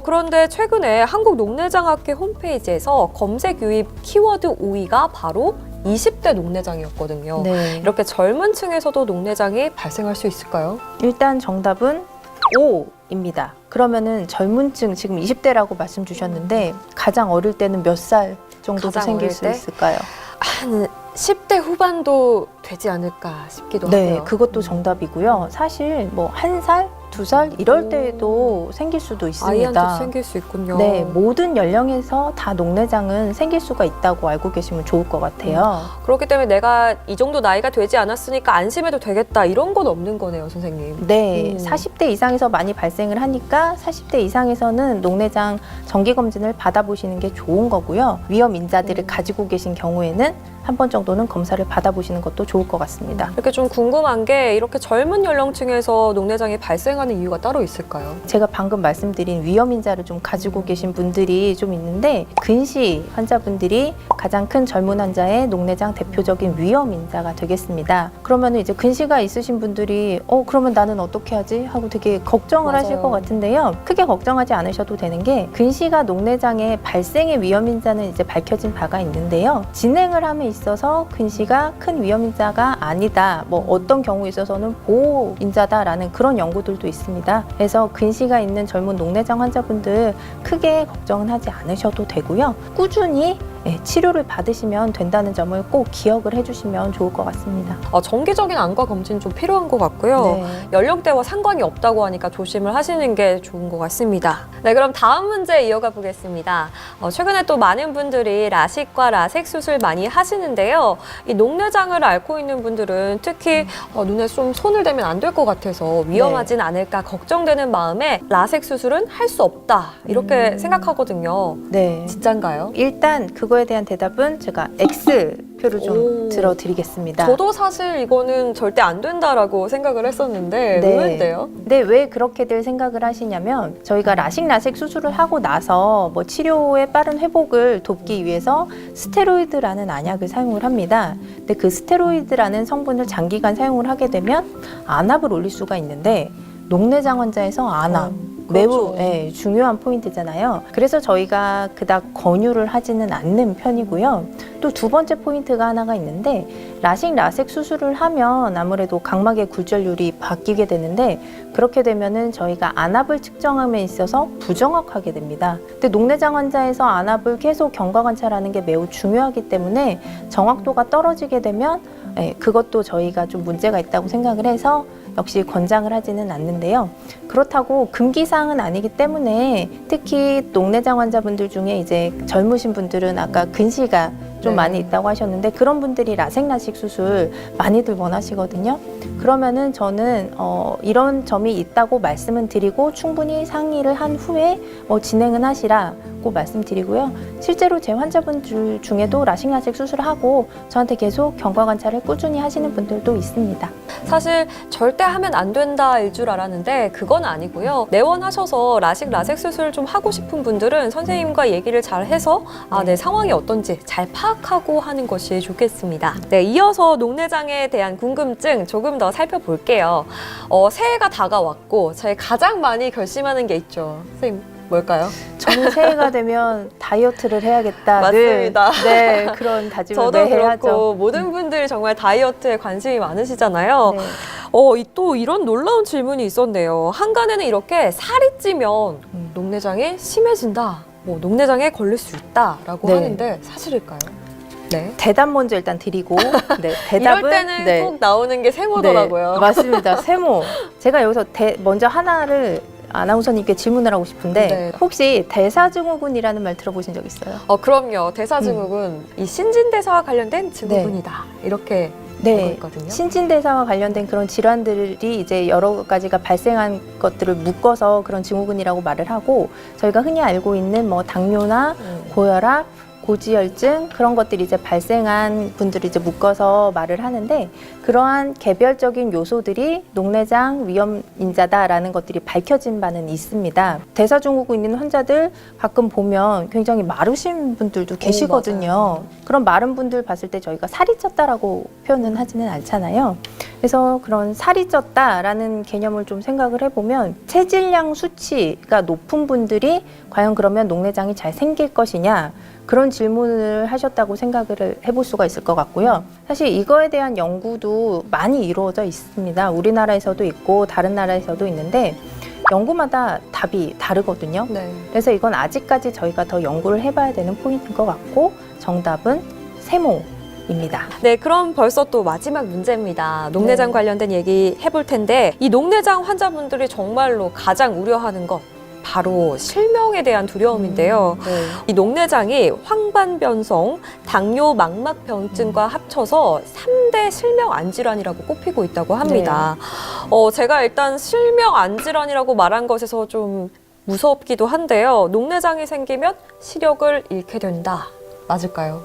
그런데 최근에 한국녹내장학회 홈페이지에서 검색 유입 키워드 5위가 바로 20대 녹내장이었거든요. 네. 이렇게 젊은 층에서도 녹내장이 발생할 수 있을까요? 일단 정답은 O입니다. 그러면은 젊은층 지금 20대라고 말씀 주셨는데 가장 어릴 때는 몇 살 정도도 가장 생길 어릴 수 때? 있을까요? 한 10대 후반도 되지 않을까 싶기도 네, 하고요. 그것도 정답이고요. 사실 뭐 1살, 2살 이럴 오. 때도 생길 수도 있습니다. 아이한테도 생길 수 있군요. 네, 모든 연령에서 다 녹내장은 생길 수가 있다고 알고 계시면 좋을 것 같아요. 그렇기 때문에 내가 이 정도 나이가 되지 않았으니까 안심해도 되겠다 이런 건 없는 거네요, 선생님. 네, 40대 이상에서 많이 발생을 하니까 40대 이상에서는 녹내장 정기검진을 받아보시는 게 좋은 거고요. 위험 인자들을 가지고 계신 경우에는 한 번 정도는 검사를 받아보시는 것도 좋을 것 같습니다. 이렇게 좀 궁금한 게 이렇게 젊은 연령층에서 녹내장이 발생하는 이유가 따로 있을까요? 제가 방금 말씀드린 위험 인자를 좀 가지고 계신 분들이 좀 있는데 근시 환자분들이 가장 큰 젊은 환자의 녹내장 대표적인 위험 인자가 되겠습니다. 그러면 이제 근시가 있으신 분들이 그러면 나는 어떻게 하지? 하고 되게 걱정을 맞아요. 하실 것 같은데요. 크게 걱정하지 않으셔도 되는 게 근시가 녹내장의 발생의 위험 인자는 이제 밝혀진 바가 있는데요. 진행을 함에 있어서 근시가 큰 위험 인자가 아니다. 뭐 어떤 경우에 있어서는 보호 인자다라는 그런 연구들도 있습니다. 그래서 근시가 있는 젊은 녹내장 환자분들 크게 걱정은 하지 않으셔도 되고요. 꾸준히 치료를 받으시면 된다는 점을 꼭 기억을 해주시면 좋을 것 같습니다. 정기적인 안과 검진 좀 필요한 것 같고요. 네. 연령대와 상관이 없다고 하니까 조심을 하시는 게 좋은 것 같습니다. 네, 그럼 다음 문제 이어가 보겠습니다. 최근에 또 많은 분들이 라식과 라섹 수술 많이 하시는데요. 이 녹내장을 앓고 있는 분들은 특히 눈에 좀 손을 대면 안 될 것 같아서 위험하진 않을까 걱정되는 마음에 라섹 수술은 할 수 없다 이렇게 생각하거든요. 네. 진짠가요? 일단 그거에 대한 대답은 제가 X표를 좀 오. 들어드리겠습니다. 저도 사실 이거는 절대 안 된다라고 생각을 했었는데 네. 의외인데요? 근데 왜 그렇게들 생각을 하시냐면 저희가 라식 수술을 하고 나서 뭐 치료의 빠른 회복을 돕기 위해서 스테로이드라는 안약을 사용을 합니다. 근데 그 스테로이드라는 성분을 장기간 사용을 하게 되면 안압을 올릴 수가 있는데 녹내장 환자에서 안압 매우 그렇죠. 중요한 포인트잖아요. 그래서 저희가 그닥 권유를 하지는 않는 편이고요. 또 두 번째 포인트가 하나가 있는데 라식 라섹 수술을 하면 아무래도 각막의 굴절률이 바뀌게 되는데 그렇게 되면은 저희가 안압을 측정함에 있어서 부정확하게 됩니다. 근데 녹내장 환자에서 안압을 계속 경과 관찰하는 게 매우 중요하기 때문에 정확도가 떨어지게 되면 그것도 저희가 좀 문제가 있다고 생각을 해서 역시 권장을 하지는 않는데요. 그렇다고 금기사항은 아니기 때문에 특히 녹내장 환자분들 중에 이제 젊으신 분들은 아까 근시가 좀 네. 많이 있다고 하셨는데 그런 분들이 라섹 라식 수술 많이들 원하시거든요. 그러면은 저는 이런 점이 있다고 말씀은 드리고 충분히 상의를 한 후에 진행은 하시라고 말씀드리고요. 실제로 제 환자분들 중에도 라식 라식 수술하고 저한테 계속 경과 관찰을 꾸준히 하시는 분들도 있습니다. 사실 절대 하면 안 된다일 줄 알았는데 그건 아니고요. 내원하셔서 라식 라섹 수술 좀 하고 싶은 분들은 선생님과 얘기를 잘 해서 내 상황이 어떤지 잘 파악하고 하는 것이 좋겠습니다. 네, 이어서 녹내장에 대한 궁금증 조금 더 살펴볼게요. 새해가 다가왔고 저희 가장 많이 결심하는 게 있죠. 선생님, 뭘까요? 저는 새해가 되면 다이어트를 해야겠다. 맞습니다. 네, 그런 다짐을 저도 매해 그렇고 하죠. 모든 분들이 정말 다이어트에 관심이 많으시잖아요. 네. 또 이런 놀라운 질문이 있었네요. 한간에는 이렇게 살이 찌면 녹내장이 심해진다. 녹내장에 걸릴 수 있다라고 네. 하는데 사실일까요? 네. 대답 먼저 일단 드리고 네, 이럴 대답은 때는 꼭 나오는 게 세모더라고요. 네, 맞습니다. 세모. 제가 여기서 먼저 하나를 아나운서님께 질문을 하고 싶은데 네. 혹시 대사증후군이라는 말 들어보신 적 있어요? 그럼요. 대사증후군 이 신진대사와 관련된 증후군이다. 이렇게 알고 있거든요. 신진대사와 관련된 그런 질환들이 이제 여러 가지가 발생한 것들을 묶어서 그런 증후군이라고 말을 하고 저희가 흔히 알고 있는 뭐 당뇨나 고혈압, 고지혈증 그런 것들이 이제 발생한 분들을 이제 묶어서 말을 하는데 그러한 개별적인 요소들이 녹내장 위험 인자다라는 것들이 밝혀진 바는 있습니다. 대사증후군 있는 환자들 가끔 보면 굉장히 마르신 분들도 계시거든요. 그런 마른 분들 봤을 때 저희가 살이 쪘다라고 표현은 하지는 않잖아요. 그래서 그런 살이 쪘다라는 개념을 좀 생각을 해보면 체질량 수치가 높은 분들이 과연 그러면 녹내장이 잘 생길 것이냐 그런 질문을 하셨다고 생각을 해볼 수가 있을 것 같고요. 사실 이거에 대한 연구도 많이 이루어져 있습니다. 우리나라에서도 있고 다른 나라에서도 있는데 연구마다 답이 다르거든요. 네. 그래서 이건 아직까지 저희가 더 연구를 해봐야 되는 포인트인 것 같고 정답은 세모입니다. 네, 그럼 벌써 또 마지막 문제입니다. 녹내장 네. 관련된 얘기 해볼 텐데 이 녹내장 환자분들이 정말로 가장 우려하는 것 바로 실명에 대한 두려움인데요. 네. 이 녹내장이 황반변성, 당뇨 망막병증과 합쳐서 3대 실명 안질환이라고 꼽히고 있다고 합니다. 제가 일단 실명 안질환이라고 말한 것에서 좀 무섭기도 한데요. 녹내장이 생기면 시력을 잃게 된다. 맞을까요?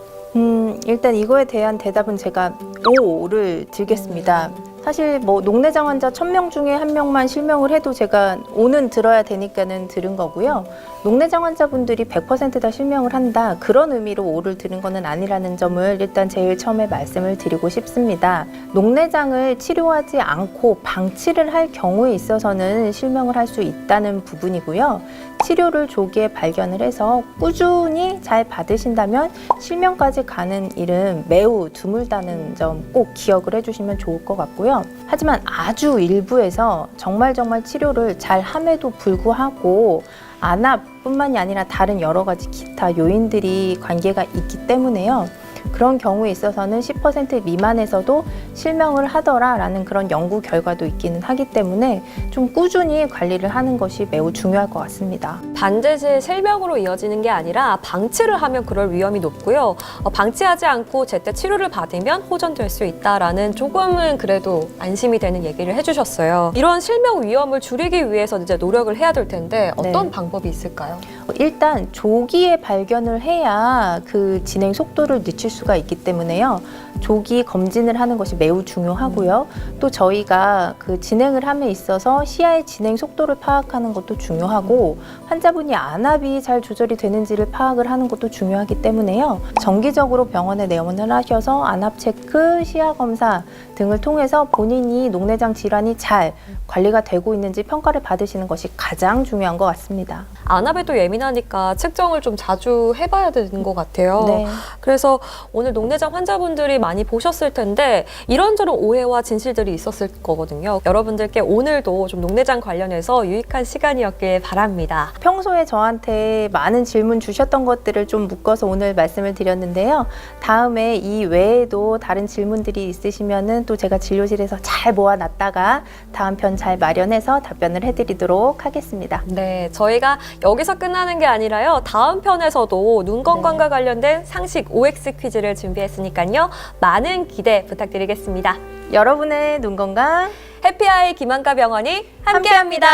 일단 이거에 대한 대답은 제가 O를 드리겠습니다. 사실 뭐 녹내장 환자 1000명 중에 1명만 실명을 해도 제가 O는 들어야 되니까는 들은 거고요. 녹내장 환자분들이 100% 다 실명을 한다. 그런 의미로 O를 들은 거는 아니라는 점을 일단 제일 처음에 말씀을 드리고 싶습니다. 녹내장을 치료하지 않고 방치를 할 경우에 있어서는 실명을 할 수 있다는 부분이고요. 치료를 조기에 발견을 해서 꾸준히 잘 받으신다면 실명까지 가는 일은 매우 드물다는 점 꼭 기억을 해주시면 좋을 것 같고요. 하지만 아주 일부에서 정말 치료를 잘 함에도 불구하고 안압뿐만이 아니라 다른 여러 가지 기타 요인들이 관계가 있기 때문에요. 그런 경우에 있어서는 10% 미만에서도 실명을 하더라라는 그런 연구 결과도 있기는 하기 때문에 좀 꾸준히 관리를 하는 것이 매우 중요할 것 같습니다. 반드시 실명으로 이어지는 게 아니라 방치를 하면 그럴 위험이 높고요. 방치하지 않고 제때 치료를 받으면 호전될 수 있다라는 조금은 그래도 안심이 되는 얘기를 해주셨어요. 이런 실명 위험을 줄이기 위해서 이제 노력을 해야 될 텐데 어떤 방법이 있을까요? 일단 조기에 발견을 해야 그 진행 속도를 늦출 수가 있기 때문에요. 조기 검진을 하는 것이 매우 중요하고요. 또 저희가 그 진행을 함에 있어서 시야의 진행 속도를 파악하는 것도 중요하고 환자분이 안압이 잘 조절이 되는지를 파악을 하는 것도 중요하기 때문에요. 정기적으로 병원에 내원을 하셔서 안압 체크, 시야 검사 등을 통해서 본인이 녹내장 질환이 잘 관리가 되고 있는지 평가를 받으시는 것이 가장 중요한 것 같습니다. 안압에도 예민하니까 측정을 좀 자주 해봐야 되는 것 같아요. 네. 그래서 오늘 녹내장 환자분들이 많이 보셨을 텐데 이런저런 오해와 진실들이 있었을 거거든요. 여러분들께 오늘도 좀 녹내장 관련해서 유익한 시간이었길 바랍니다. 평소에 저한테 많은 질문 주셨던 것들을 좀 묶어서 오늘 말씀을 드렸는데요. 다음에 이 외에도 다른 질문들이 있으시면은 또 제가 진료실에서 잘 모아놨다가 다음 편 잘 마련해서 답변을 해드리도록 하겠습니다. 네, 저희가 여기서 끝나는 게 아니라요. 다음 편에서도 눈 건강과 관련된 상식 OX 퀴즈를 준비했으니까요. 많은 기대 부탁드리겠습니다. 여러분의 눈 건강 해피아이 김한가 병원이 함께합니다.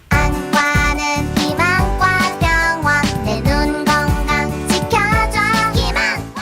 안과는 희망과 병원 내 눈 건강 지켜줘 희망과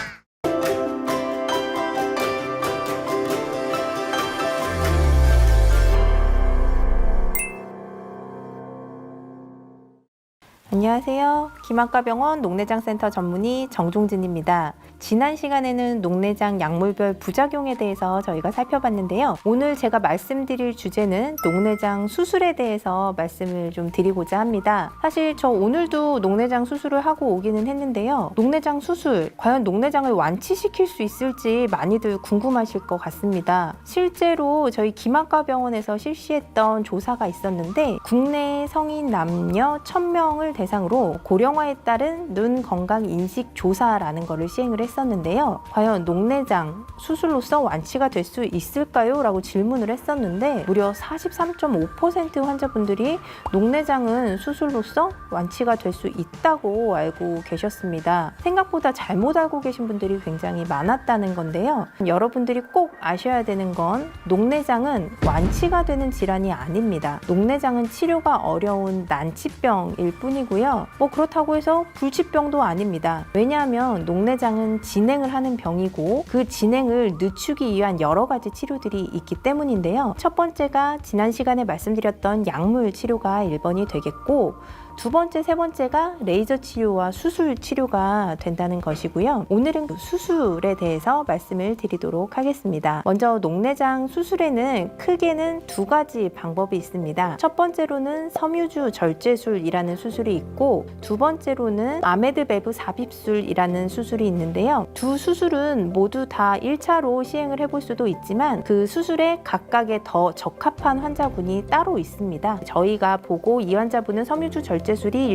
안녕하세요. 김학과병원 녹내장센터 전문의 정종진입니다. 지난 시간에는 녹내장 약물별 부작용에 대해서 저희가 살펴봤는데요. 오늘 제가 말씀드릴 주제는 녹내장 수술에 대해서 말씀을 좀 드리고자 합니다. 사실 저 오늘도 녹내장 수술을 하고 오기는 했는데요. 녹내장 수술, 과연 녹내장을 완치시킬 수 있을지 많이들 궁금하실 것 같습니다. 실제로 저희 김학과병원에서 실시했던 조사가 있었는데 국내 성인 남녀 1000명을 대상으로 고령화에 따른 눈 건강 인식 조사라는 것을 시행을 했었는데요. 과연 녹내장 수술로서 완치가 될 수 있을까요? 라고 질문을 했었는데 무려 43.5% 환자분들이 녹내장은 수술로서 완치가 될 수 있다고 알고 계셨습니다. 생각보다 잘못 알고 계신 분들이 굉장히 많았다는 건데요. 여러분들이 꼭 아셔야 되는 건 녹내장은 완치가 되는 질환이 아닙니다. 녹내장은 치료가 어려운 난치병일 뿐이고요. 그렇다고 해서 불치병도 아닙니다. 왜냐하면 녹내장은 진행을 하는 병이고 그 진행을 늦추기 위한 여러 가지 치료들이 있기 때문인데요. 첫 번째가 지난 시간에 말씀드렸던 약물 치료가 1번이 되겠고 두 번째, 세 번째가 레이저 치료와 수술 치료가 된다는 것이고요. 오늘은 그 수술에 대해서 말씀을 드리도록 하겠습니다. 먼저 녹내장 수술에는 크게는 두 가지 방법이 있습니다. 첫 번째로는 섬유주 절제술이라는 수술이 있고 두 번째로는 아메드 배부 삽입술이라는 수술이 있는데요. 두 수술은 모두 다 1차로 시행을 해볼 수도 있지만 그 수술에 각각의 더 적합한 환자분이 따로 있습니다. 저희가 보고 이 환자분은 섬유주 절제술이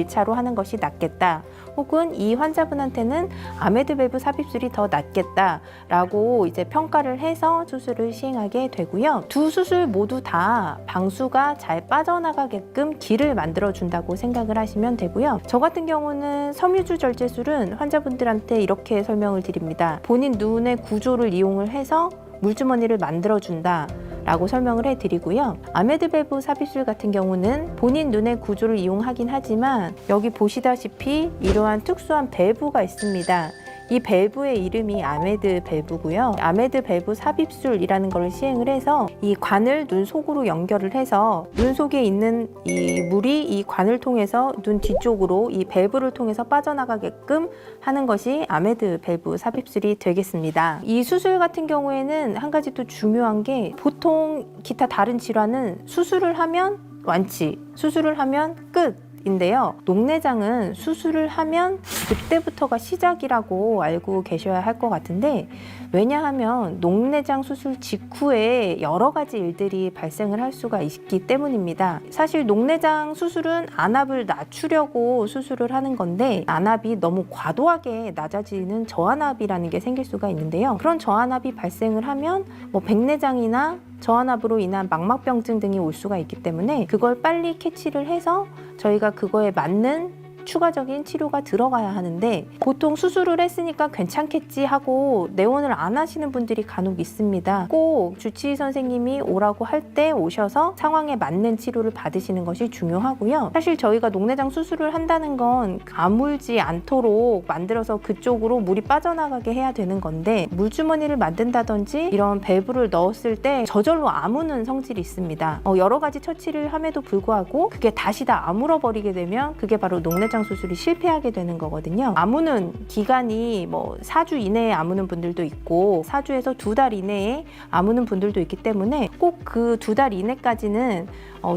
1차로 하는 것이 낫겠다. 혹은 이 환자분한테는 아메드 배부 삽입술이 더 낫겠다라고 이제 평가를 해서 수술을 시행하게 되고요. 두 수술 모두 다 방수가 잘 빠져나가게끔 길을 만들어준다고 생각을 하시면 되고요. 저 같은 경우는 섬유주 절제술은 환자분들한테 이렇게 설명을 드립니다. 본인 눈의 구조를 이용을 해서 물주머니를 만들어준다 라고 설명을 해드리고요. 아메드 배부 삽입술 같은 경우는 본인 눈의 구조를 이용하긴 하지만 여기 보시다시피 이러한 특수한 밸브가 있습니다. 이 밸브의 이름이 아메드 밸브고요. 아메드 밸브 삽입술이라는 걸 시행을 해서 이 관을 눈 속으로 연결을 해서 눈 속에 있는 이 물이 이 관을 통해서 눈 뒤쪽으로 이 밸브를 통해서 빠져나가게끔 하는 것이 아메드 밸브 삽입술이 되겠습니다. 이 수술 같은 경우에는 한 가지 또 중요한 게 보통 기타 다른 질환은 수술을 하면 완치, 수술을 하면 끝 인데요. 녹내장은 수술을 하면 그때부터가 시작이라고 알고 계셔야 할 것 같은데 왜냐하면 녹내장 수술 직후에 여러 가지 일들이 발생을 할 수가 있기 때문입니다. 사실 녹내장 수술은 안압을 낮추려고 수술을 하는 건데 안압이 너무 과도하게 낮아지는 저안압이라는 게 생길 수가 있는데요. 그런 저안압이 발생을 하면 백내장이나 저안압으로 인한 망막병증 등이 올 수가 있기 때문에 그걸 빨리 캐치를 해서 저희가 그거에 맞는 추가적인 치료가 들어가야 하는데 보통 수술을 했으니까 괜찮겠지 하고 내원을 안 하시는 분들이 간혹 있습니다. 꼭 주치의 선생님이 오라고 할 때 오셔서 상황에 맞는 치료를 받으시는 것이 중요하고요. 사실 저희가 녹내장 수술을 한다는 건 아물지 않도록 만들어서 그쪽으로 물이 빠져나가게 해야 되는 건데 물주머니를 만든다든지 이런 밸브를 넣었을 때 저절로 아무는 성질이 있습니다. 여러 가지 처치를 함에도 불구하고 그게 다시 다 아물어 버리게 되면 그게 바로 녹내장 수술이 실패하게 되는 거거든요. 아무는 기간이 뭐 4주 이내에 아무는 분들도 있고 4주에서 2달 이내에 아무는 분들도 있기 때문에 꼭 그 2달 이내까지는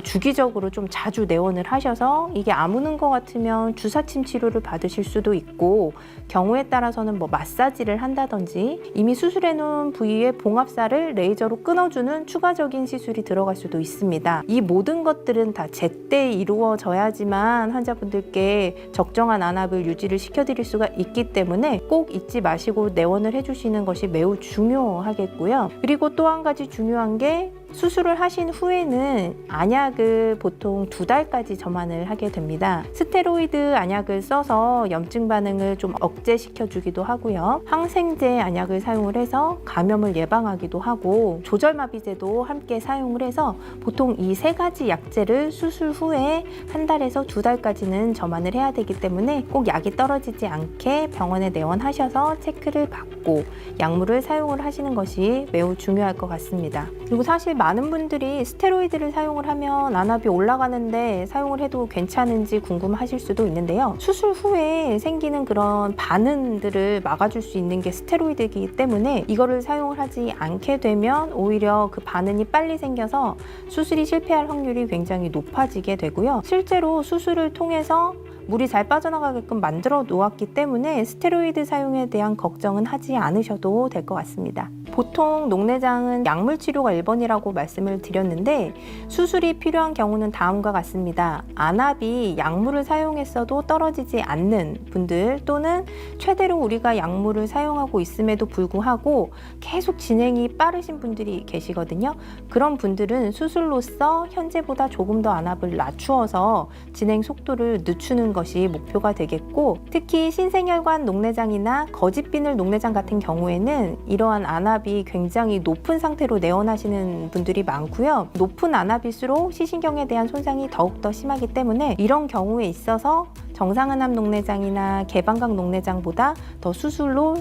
주기적으로 좀 자주 내원을 하셔서 이게 아무는 것 같으면 주사침 치료를 받으실 수도 있고 경우에 따라서는 뭐 마사지를 한다든지 이미 수술해 놓은 부위에 봉합살을 레이저로 끊어주는 추가적인 시술이 들어갈 수도 있습니다. 이 모든 것들은 다 제때 이루어져야지만 환자분들께 적정한 안압을 유지를 시켜드릴 수가 있기 때문에 꼭 잊지 마시고 내원을 해주시는 것이 매우 중요하겠고요. 그리고 또 한 가지 중요한 게 수술을 하신 후에는 안약을 보통 2달까지 점안을 하게 됩니다. 스테로이드 안약을 써서 염증 반응을 좀 억제시켜 주기도 하고요. 항생제 안약을 사용을 해서 감염을 예방하기도 하고 조절마비제도 함께 사용을 해서 보통 이 3가지 약제를 수술 후에 1달에서 2달까지는 점안을 해야 되기 때문에 꼭 약이 떨어지지 않게 병원에 내원하셔서 체크를 받고 약물을 사용을 하시는 것이 매우 중요할 것 같습니다. 그리고 사실 많은 분들이 스테로이드를 사용을 하면 안압이 올라가는데 사용을 해도 괜찮은지 궁금하실 수도 있는데요. 수술 후에 생기는 그런 반응들을 막아줄 수 있는 게 스테로이드이기 때문에 이거를 사용을 하지 않게 되면 오히려 그 반응이 빨리 생겨서 수술이 실패할 확률이 굉장히 높아지게 되고요. 실제로 수술을 통해서 물이 잘 빠져나가게끔 만들어 놓았기 때문에 스테로이드 사용에 대한 걱정은 하지 않으셔도 될 것 같습니다. 보통 녹내장은 약물 치료가 1번이라고 말씀을 드렸는데 수술이 필요한 경우는 다음과 같습니다. 안압이 약물을 사용했어도 떨어지지 않는 분들 또는 최대로 우리가 약물을 사용하고 있음에도 불구하고 계속 진행이 빠르신 분들이 계시거든요. 그런 분들은 수술로서 현재보다 조금 더 안압을 낮추어서 진행 속도를 늦추는 것이 목표가 되겠고 특히 신생혈관 녹내장이나 거짓비늘 녹내장 같은 경우에는 이러한 안압이 굉장히 높은 상태로 내원하시는 분들이 많고요. 높은 안압일수록 시신경에 대한 손상이 더욱더 심하기 때문에 이런 경우에 있어서 정상안압 녹내장이나 개방각 녹내장보다 더 수술로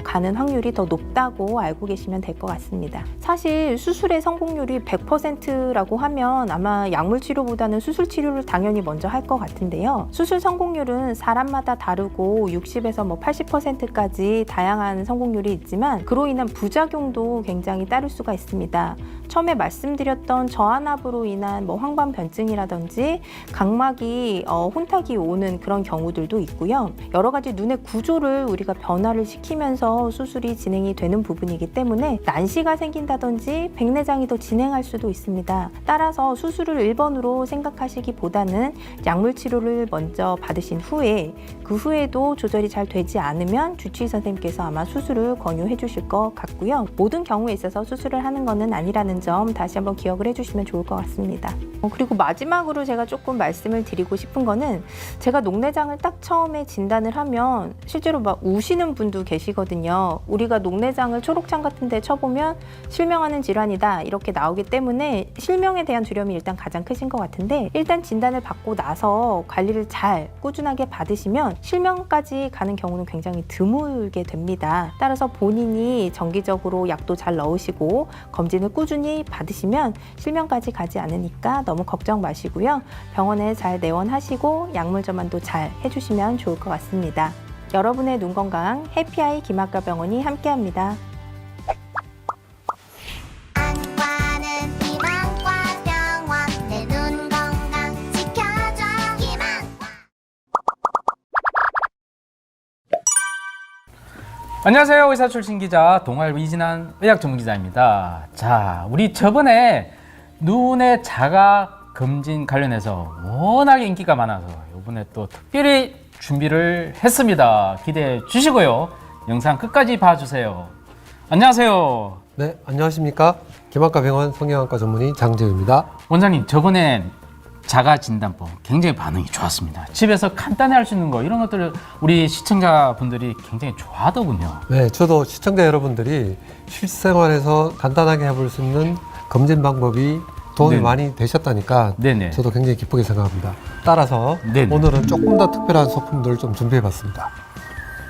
가는 확률이 더 높다고 알고 계시면 될 것 같습니다. 사실 수술의 성공률이 100%라고 하면 아마 약물 치료보다는 수술 치료를 당연히 먼저 할 것 같은데요. 수술 성공률은 사람마다 다르고 60에서 80%까지 다양한 성공률이 있지만 그로 인한 부작용도 굉장히 따를 수가 있습니다. 처음에 말씀드렸던 저안압으로 인한 황반변증이라든지 각막이 혼탁이 오는 그런 경우들도 있고요. 여러 가지 눈의 구조를 우리가 변화를 시키면서 수술이 진행이 되는 부분이기 때문에 난시가 생긴다든지 백내장이 더 진행할 수도 있습니다. 따라서 수술을 1번으로 생각하시기보다는 약물 치료를 먼저 받으신 후에 그 후에도 조절이 잘 되지 않으면 주치의 선생님께서 아마 수술을 권유해 주실 것 같고요. 모든 경우에 있어서 수술을 하는 것은 아니라는 점 다시 한번 기억을 해주시면 좋을 것 같습니다. 그리고 마지막으로 제가 조금 말씀을 드리고 싶은 거는 제가 녹내장을 딱 처음에 진단을 하면 실제로 막 우시는 분도 계시거든요. 우리가 녹내장을 초록창 같은 데 쳐보면 실명하는 질환이다 이렇게 나오기 때문에 실명에 대한 두려움이 일단 가장 크신 것 같은데 일단 진단을 받고 나서 관리를 잘 꾸준하게 받으시면 실명까지 가는 경우는 굉장히 드물게 됩니다. 따라서 본인이 정기적으로 약도 잘 넣으시고 검진을 꾸준히 받으시면 실명까지 가지 않으니까 너무 걱정 마시고요. 병원에 잘 내원하시고 약물 점안도 잘 해주시면 좋을 것 같습니다. 여러분의 눈 건강 해피아이 김학과병원이 함께합니다. 안과는 희망과병원 내 눈 건강 지켜줘 희망과. 안녕하세요. 의사 출신 기자 동아일보 이진한 의학 전문 기자입니다. 자, 우리 저번에 눈의 자가 검진 관련해서 워낙에 인기가 많아서 이번에 또 특별히 준비를 했습니다. 기대해 주시고요. 영상 끝까지 봐주세요. 안녕하세요. 네, 안녕하십니까. 김학과병원 성형외과 전문의 장재우입니다. 원장님, 저번엔 자가 진단법 굉장히 반응이 좋았습니다. 집에서 간단히 할 수 있는 거 이런 것들을 우리 시청자분들이 굉장히 좋아하더군요. 네, 저도 시청자 여러분들이 실생활에서 간단하게 해볼 수 있는 검진 방법이 도움이 네네. 많이 되셨다니까 네네. 저도 굉장히 기쁘게 생각합니다. 따라서 네네. 오늘은 조금 더 특별한 소품들을 좀 준비해봤습니다.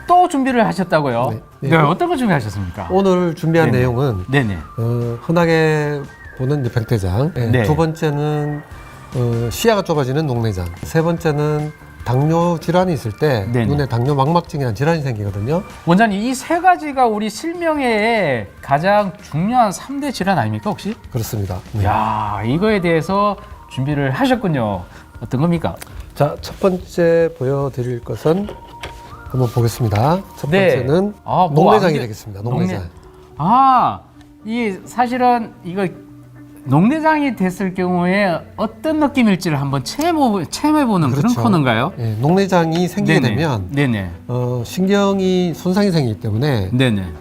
또 준비를 하셨다고요? 네. 네. 네. 어떤 거 준비하셨습니까? 오늘 준비한 네네. 내용은 네네. 흔하게 보는 이제 백내장, 네. 두 번째는 시야가 좁아지는 녹내장, 세 번째는 당뇨 질환이 있을 때 네네. 눈에 당뇨 망막증이라는 질환이 생기거든요. 원장님 이 세 가지가 우리 실명의 가장 중요한 3대 질환 아닙니까 혹시? 그렇습니다. 네. 야 이거에 대해서 준비를 하셨군요. 어떤 겁니까? 자, 첫 번째 보여드릴 것은 한번 보겠습니다. 첫 네. 번째는 아, 뭐 녹내장이 안 돼- 되겠습니다. 녹내장. 이 사실은 이거 녹내장이 됐을 경우에 어떤 느낌일지를 한번 체험해보는 그런 그렇죠. 코너인가요? 예, 녹내장이 생기게 되면 네네. 신경이 손상이 생기기 때문에 네네.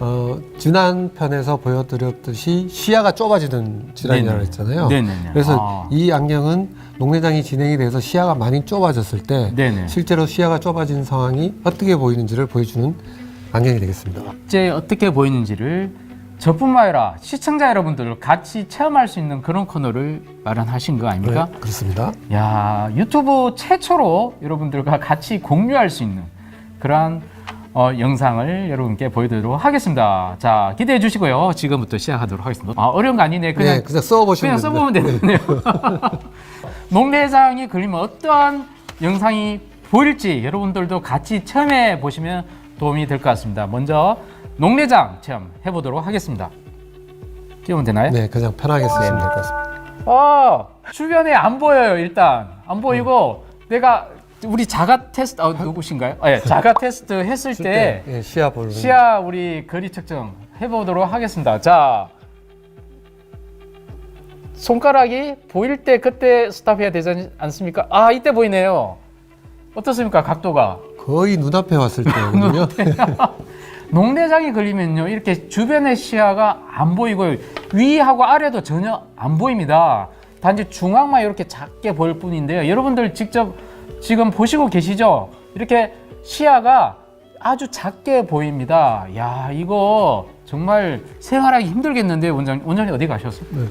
지난 편에서 보여드렸듯이 시야가 좁아지는 질환이라고 네네. 했잖아요. 네네네. 그래서 아. 이 안경은 녹내장이 진행이 돼서 시야가 많이 좁아졌을 때 네네. 실제로 시야가 좁아진 상황이 어떻게 보이는지를 보여주는 안경이 되겠습니다. 이제 어떻게 보이는지를 저뿐만 아니라 시청자 여러분들 같이 체험할 수 있는 그런 코너를 마련하신 거 아닙니까? 네, 그렇습니다. 야 유튜브 최초로 여러분들과 같이 공유할 수 있는 그러한 영상을 여러분께 보여드리도록 하겠습니다. 자 기대해 주시고요. 지금부터 시작하도록 하겠습니다. 어려운 거 아니네. 그냥 그냥 써보시면 그냥 됩니다. 써보면 되네요. 녹내장이 걸리면 어떠한 영상이 보일지 여러분들도 같이 체험해 보시면 도움이 될 것 같습니다. 먼저 녹내장 체험 해보도록 하겠습니다. 끼우면 되나요? 네, 그냥 편하게 쓰시면 될 것 같습니다. 주변에 안 보여요. 일단 안 보이고 내가 우리 자가 테스트 누구신가요? 자가 테스트 했을 때 예, 시야 보는 시야 우리 거리 측정 해보도록 하겠습니다. 자, 손가락이 보일 때 그때 스탑해야 되지 않습니까? 이때 보이네요. 어떻습니까? 각도가. 거의 눈앞에 왔을 때거든요. 녹내장이 걸리면요 이렇게 주변의 시야가 안 보이고 위하고 아래도 전혀 안 보입니다. 단지 중앙만 이렇게 작게 보일 뿐인데요. 여러분들 직접 지금 보시고 계시죠? 이렇게 시야가 아주 작게 보입니다. 야 이거 정말 생활하기 힘들겠는데 원장님 어디 가셨어요? 네.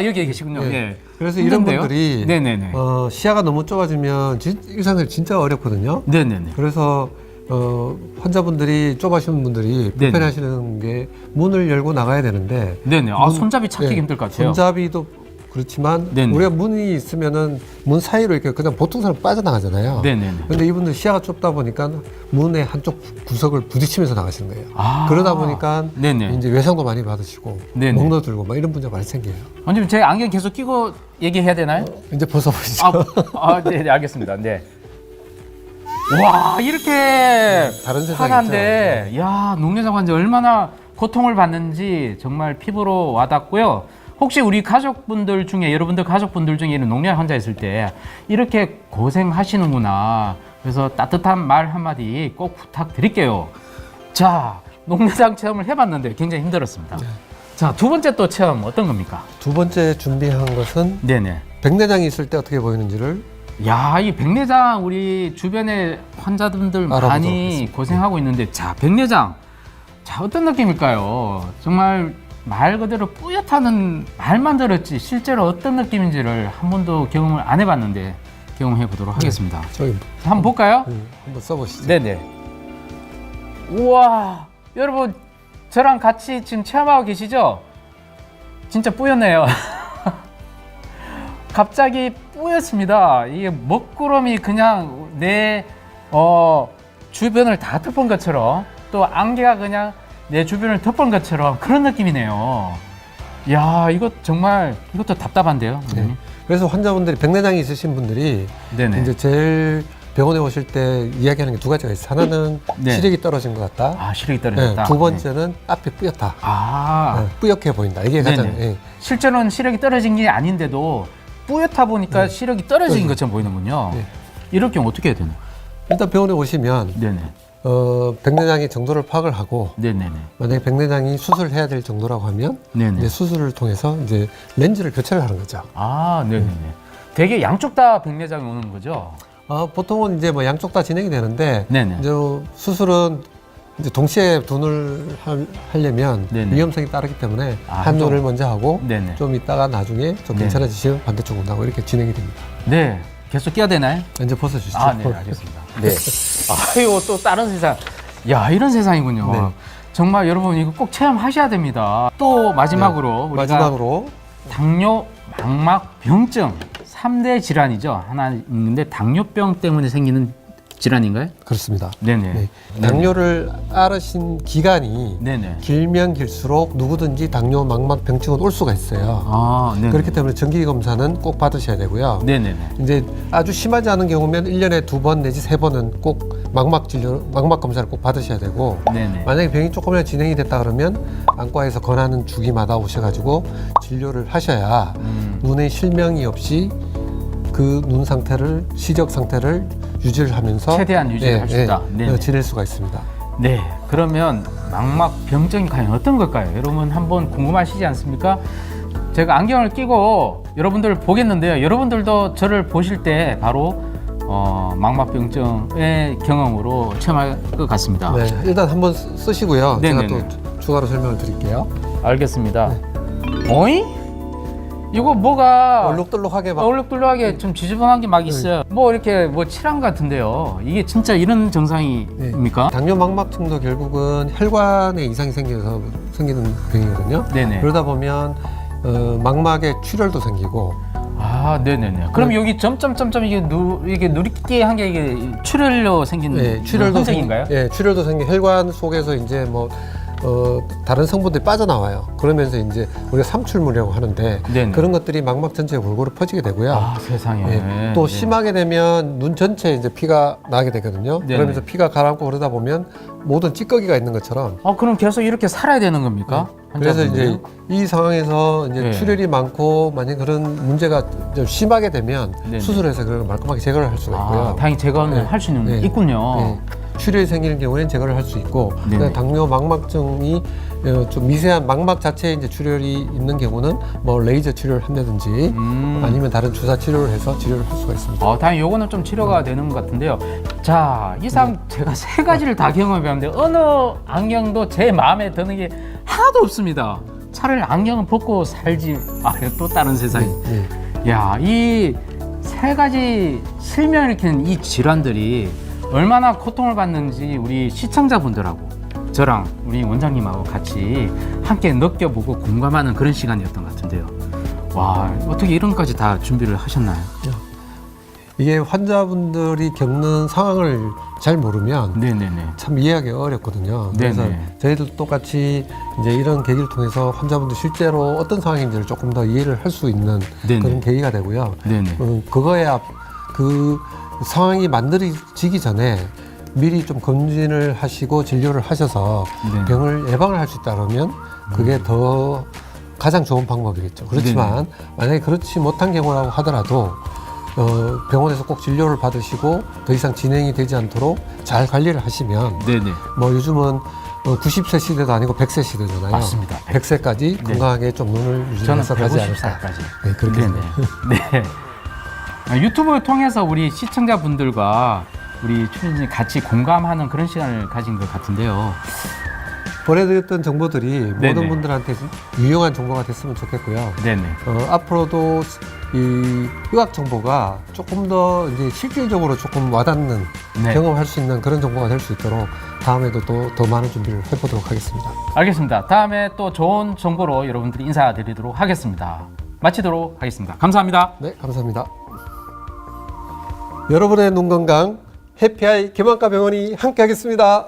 여기 계시군요. 네. 예. 그래서 이런 힘든데요? 분들이 네네네. 시야가 너무 좁아지면 일상생활 진짜 어렵거든요. 네네네. 그래서 환자분들이 좁아지는 분들이 네네. 불편하시는 게 문을 열고 나가야 되는데 네네. 문- 손잡이 찾기 힘들 것 같아요. 손잡이도 그렇지만 네네. 우리가 문이 있으면은 문 사이로 이렇게 그냥 보통 사람 빠져나가잖아요. 네네네. 근데 이분들 시야가 좁다 보니까 문의 한쪽 구석을 부딪히면서 나가시는 거예요. 그러다 보니까 네네. 이제 외상도 많이 받으시고 네네. 목 들고 막 이런 문제가 많이 생겨요. 원장님 제 안경 계속 끼고 얘기해야 되나요? 이제 벗어보시죠. 네, 알겠습니다. 네. 와, 이렇게 다른 세상이죠. 편한데, 야, 녹내장 환자 얼마나 고통을 받는지 정말 피부로 와닿고요. 혹시 우리 가족분들 중에, 여러분들 가족분들 중에 이런 녹내장 환자 있을 때 이렇게 고생하시는구나. 그래서 따뜻한 말 한마디 꼭 부탁드릴게요. 자, 녹내장 체험을 해봤는데 굉장히 힘들었습니다. 자, 두 번째 또 체험 어떤 겁니까? 두 번째 준비한 것은 네네. 백내장이 있을 때 어떻게 보이는지를 야, 이 백내장 우리 주변에 환자분들 알아보도록 많이 하겠습니다. 고생하고 있는데, 자, 백내장. 자, 어떤 느낌일까요? 정말 말 그대로 뿌옇다는 말만 들었지 실제로 어떤 느낌인지를 한 번도 경험을 안 해봤는데 경험해 보도록 하겠습니다. 저기 한번 볼까요? 한번 써보시죠. 네네. 우와, 여러분 저랑 같이 지금 체험하고 계시죠? 진짜 뿌옇네요. 갑자기 뿌옇습니다. 이게 먹구름이 그냥 내 주변을 다 덮은 것처럼 또 안개가 그냥 내 주변을 덮은 것처럼 그런 느낌이네요. 야, 이거 정말 이것도 답답한데요. 네. 그래서 환자분들이 백내장이 있으신 분들이 네네. 이제 제일 병원에 오실 때 이야기하는 게 두 가지가 있어요. 하나는 네. 시력이 떨어진 것 같다. 시력이 네, 떨어졌다. 두 번째는 앞이 뿌옇다. 네. 뿌옇게 보인다. 이게 가장 네네. 예. 실제로는 시력이 떨어진 게 아닌데도 뿌옇다 보니까 시력이 떨어진 것처럼 보이는군요. 네. 이럴 경우 어떻게 해야 되나? 일단 병원에 오시면 네네. 백내장의 정도를 파악을 하고 네네네. 만약에 백내장이 수술해야 될 정도라고 하면 네네. 이제 수술을 통해서 이제 렌즈를 교체를 하는 거죠. 네네네. 되게 양쪽 다 백내장이 오는 거죠? 보통은 이제 뭐 양쪽 다 진행이 되는데 네네. 이제 수술은 이제 동시에 두 눈을 하려면 네네. 위험성이 따르기 때문에 아, 한 좀- 눈을 먼저 하고 네네. 좀 있다가 나중에 좀 네. 괜찮아지시면 반대쪽 눈 하고 이렇게 진행이 됩니다. 네. 계속 끼야 되나요? 이제 벗어주시죠. 아, 네, 알겠습니다. 네. 아이고, 또 다른 세상. 야, 이런 세상이군요. 네. 정말 여러분 이거 꼭 체험하셔야 됩니다. 또 마지막으로 우리가 마지막으로 당뇨 망막 병증 3대 질환이죠. 하나 있는데 당뇨병 때문에 생기는 질환인가요? 그렇습니다. 네네. 네. 당뇨를 앓으신 기간이 네네. 길면 길수록 누구든지 당뇨 망막 병증은 올 수가 있어요. 아, 네네. 그렇기 때문에 정기 검사는 꼭 받으셔야 되고요. 네네네. 이제 아주 심하지 않은 경우면 1년에 2번 내지 3번은 꼭 망막 검사를 꼭 받으셔야 되고, 네네. 만약에 병이 조금이라도 진행이 됐다 그러면 안과에서 권하는 주기마다 오셔가지고 진료를 하셔야 눈에 실명이 없이 그 눈 상태를, 시력 상태를 유지를 하면서 최대한 유지를 할 수 있다. 네네. 지낼 수가 있습니다. 네, 그러면 망막 병증이 과연 어떤 걸까요? 여러분 한번 궁금하시지 않습니까? 제가 안경을 끼고 여러분들 보겠는데요. 여러분들도 저를 보실 때 바로 망막 병증의 경험으로 체험할 것 같습니다. 네, 일단 한번 쓰시고요. 네네네. 제가 또 추가로 설명을 드릴게요. 알겠습니다. 어이? 이거 뭐가 얼룩덜룩하게 막 얼룩덜룩하게 좀 지저분한 게 막 있어요. 뭐 이렇게 뭐 칠한 것 같은데요. 이게 진짜 이런 증상입니까? 당뇨 망막증도 결국은 혈관에 이상이 생겨서 생기는 병이거든요. 네네. 그러다 보면 망막에 출혈도 생기고, 아, 네네네. 그럼 네. 여기 점점점점 이게 누리끼게 한 게 이게 출혈로 생긴 흔적인가요? 출혈도 생기. 혈관 속에서 이제 뭐 다른 성분들이 빠져나와요. 그러면서 이제 우리가 삼출물이라고 하는데 네네. 그런 것들이 망막 전체에 골고루 퍼지게 되고요. 아, 세상에. 네. 또 네. 심하게 되면 눈 전체에 이제 피가 나게 되거든요. 네네. 그러면서 피가 가라앉고 그러다 보면 모든 찌꺼기가 있는 것처럼. 그럼 계속 이렇게 살아야 되는 겁니까? 그래서 이제 환자분들요? 이 상황에서 이제 네. 출혈이 많고 만약 그런 문제가 좀 심하게 되면 네네. 수술해서 그걸 말끔하게 제거를 할 수가 있고요. 아, 다행히 제거는 네. 할 수는 네. 있군요. 네. 출혈이 생기는 경우에는 제거를 할 수 있고, 네네. 그다음에 당뇨 망막증이 좀 미세한 망막 자체에 이제 출혈이 있는 경우는 뭐 레이저 치료를 한다든지 아니면 다른 주사 치료를 해서 치료를 할 수가 있습니다. 다행히 요거는 좀 치료가 되는 것 같은데요. 자, 이상 제가 세 가지를 다 경험해봤는데 어느 안경도 제 마음에 드는 게 하나도 없습니다. 차라리 안경은 벗고 살지. 또 다른 세상이. 네. 야, 이 세 가지 실명을 일으키는 이 질환들이 얼마나 고통을 받는지 우리 시청자분들하고 저랑 우리 원장님하고 같이 함께 느껴보고 공감하는 그런 시간이었던 것 같은데요. 와, 어떻게 이런 것까지 다 준비를 하셨나요? 이게 환자분들이 겪는 상황을 잘 모르면 네네네. 참 이해하기 어렵거든요. 그래서 네네. 저희들 똑같이 이제 이런 계기를 통해서 환자분들 실제로 어떤 상황인지를 조금 더 이해를 할 수 있는 네네. 그런 계기가 되고요. 네네. 그거에 그 상황이 만들어지기 전에 미리 좀 검진을 하시고 진료를 하셔서 네. 병을 예방을 할 수 있다 그러면 그게 더 가장 좋은 방법이겠죠. 그렇지만 만약에 그렇지 못한 경우라고 하더라도 병원에서 꼭 진료를 받으시고 더 이상 진행이 되지 않도록 잘 관리를 하시면 네네. 뭐 요즘은 90세 시대도 아니고 100세 시대잖아요. 맞습니다. 100세까지 네. 건강하게 좀 눈을 저는 유지해서 가지 않을까. 150살까지. 네, 그렇게 네네. 네. 유튜브를 통해서 우리 시청자분들과 우리 출연진이 같이 공감하는 그런 시간을 가진 것 같은데요. 보내드렸던 정보들이 네네. 모든 분들한테 유용한 정보가 됐으면 좋겠고요. 네네. 앞으로도 이 의학 정보가 조금 더 이제 실질적으로 조금 와닿는 네. 경험할 수 있는 그런 정보가 될 수 있도록 다음에도 또 더 많은 준비를 해보도록 하겠습니다. 알겠습니다. 다음에 또 좋은 정보로 여러분들이 인사드리도록 하겠습니다. 마치도록 하겠습니다. 감사합니다. 네, 감사합니다. 여러분의 눈 건강 해피아이 개만과 병원이 함께하겠습니다.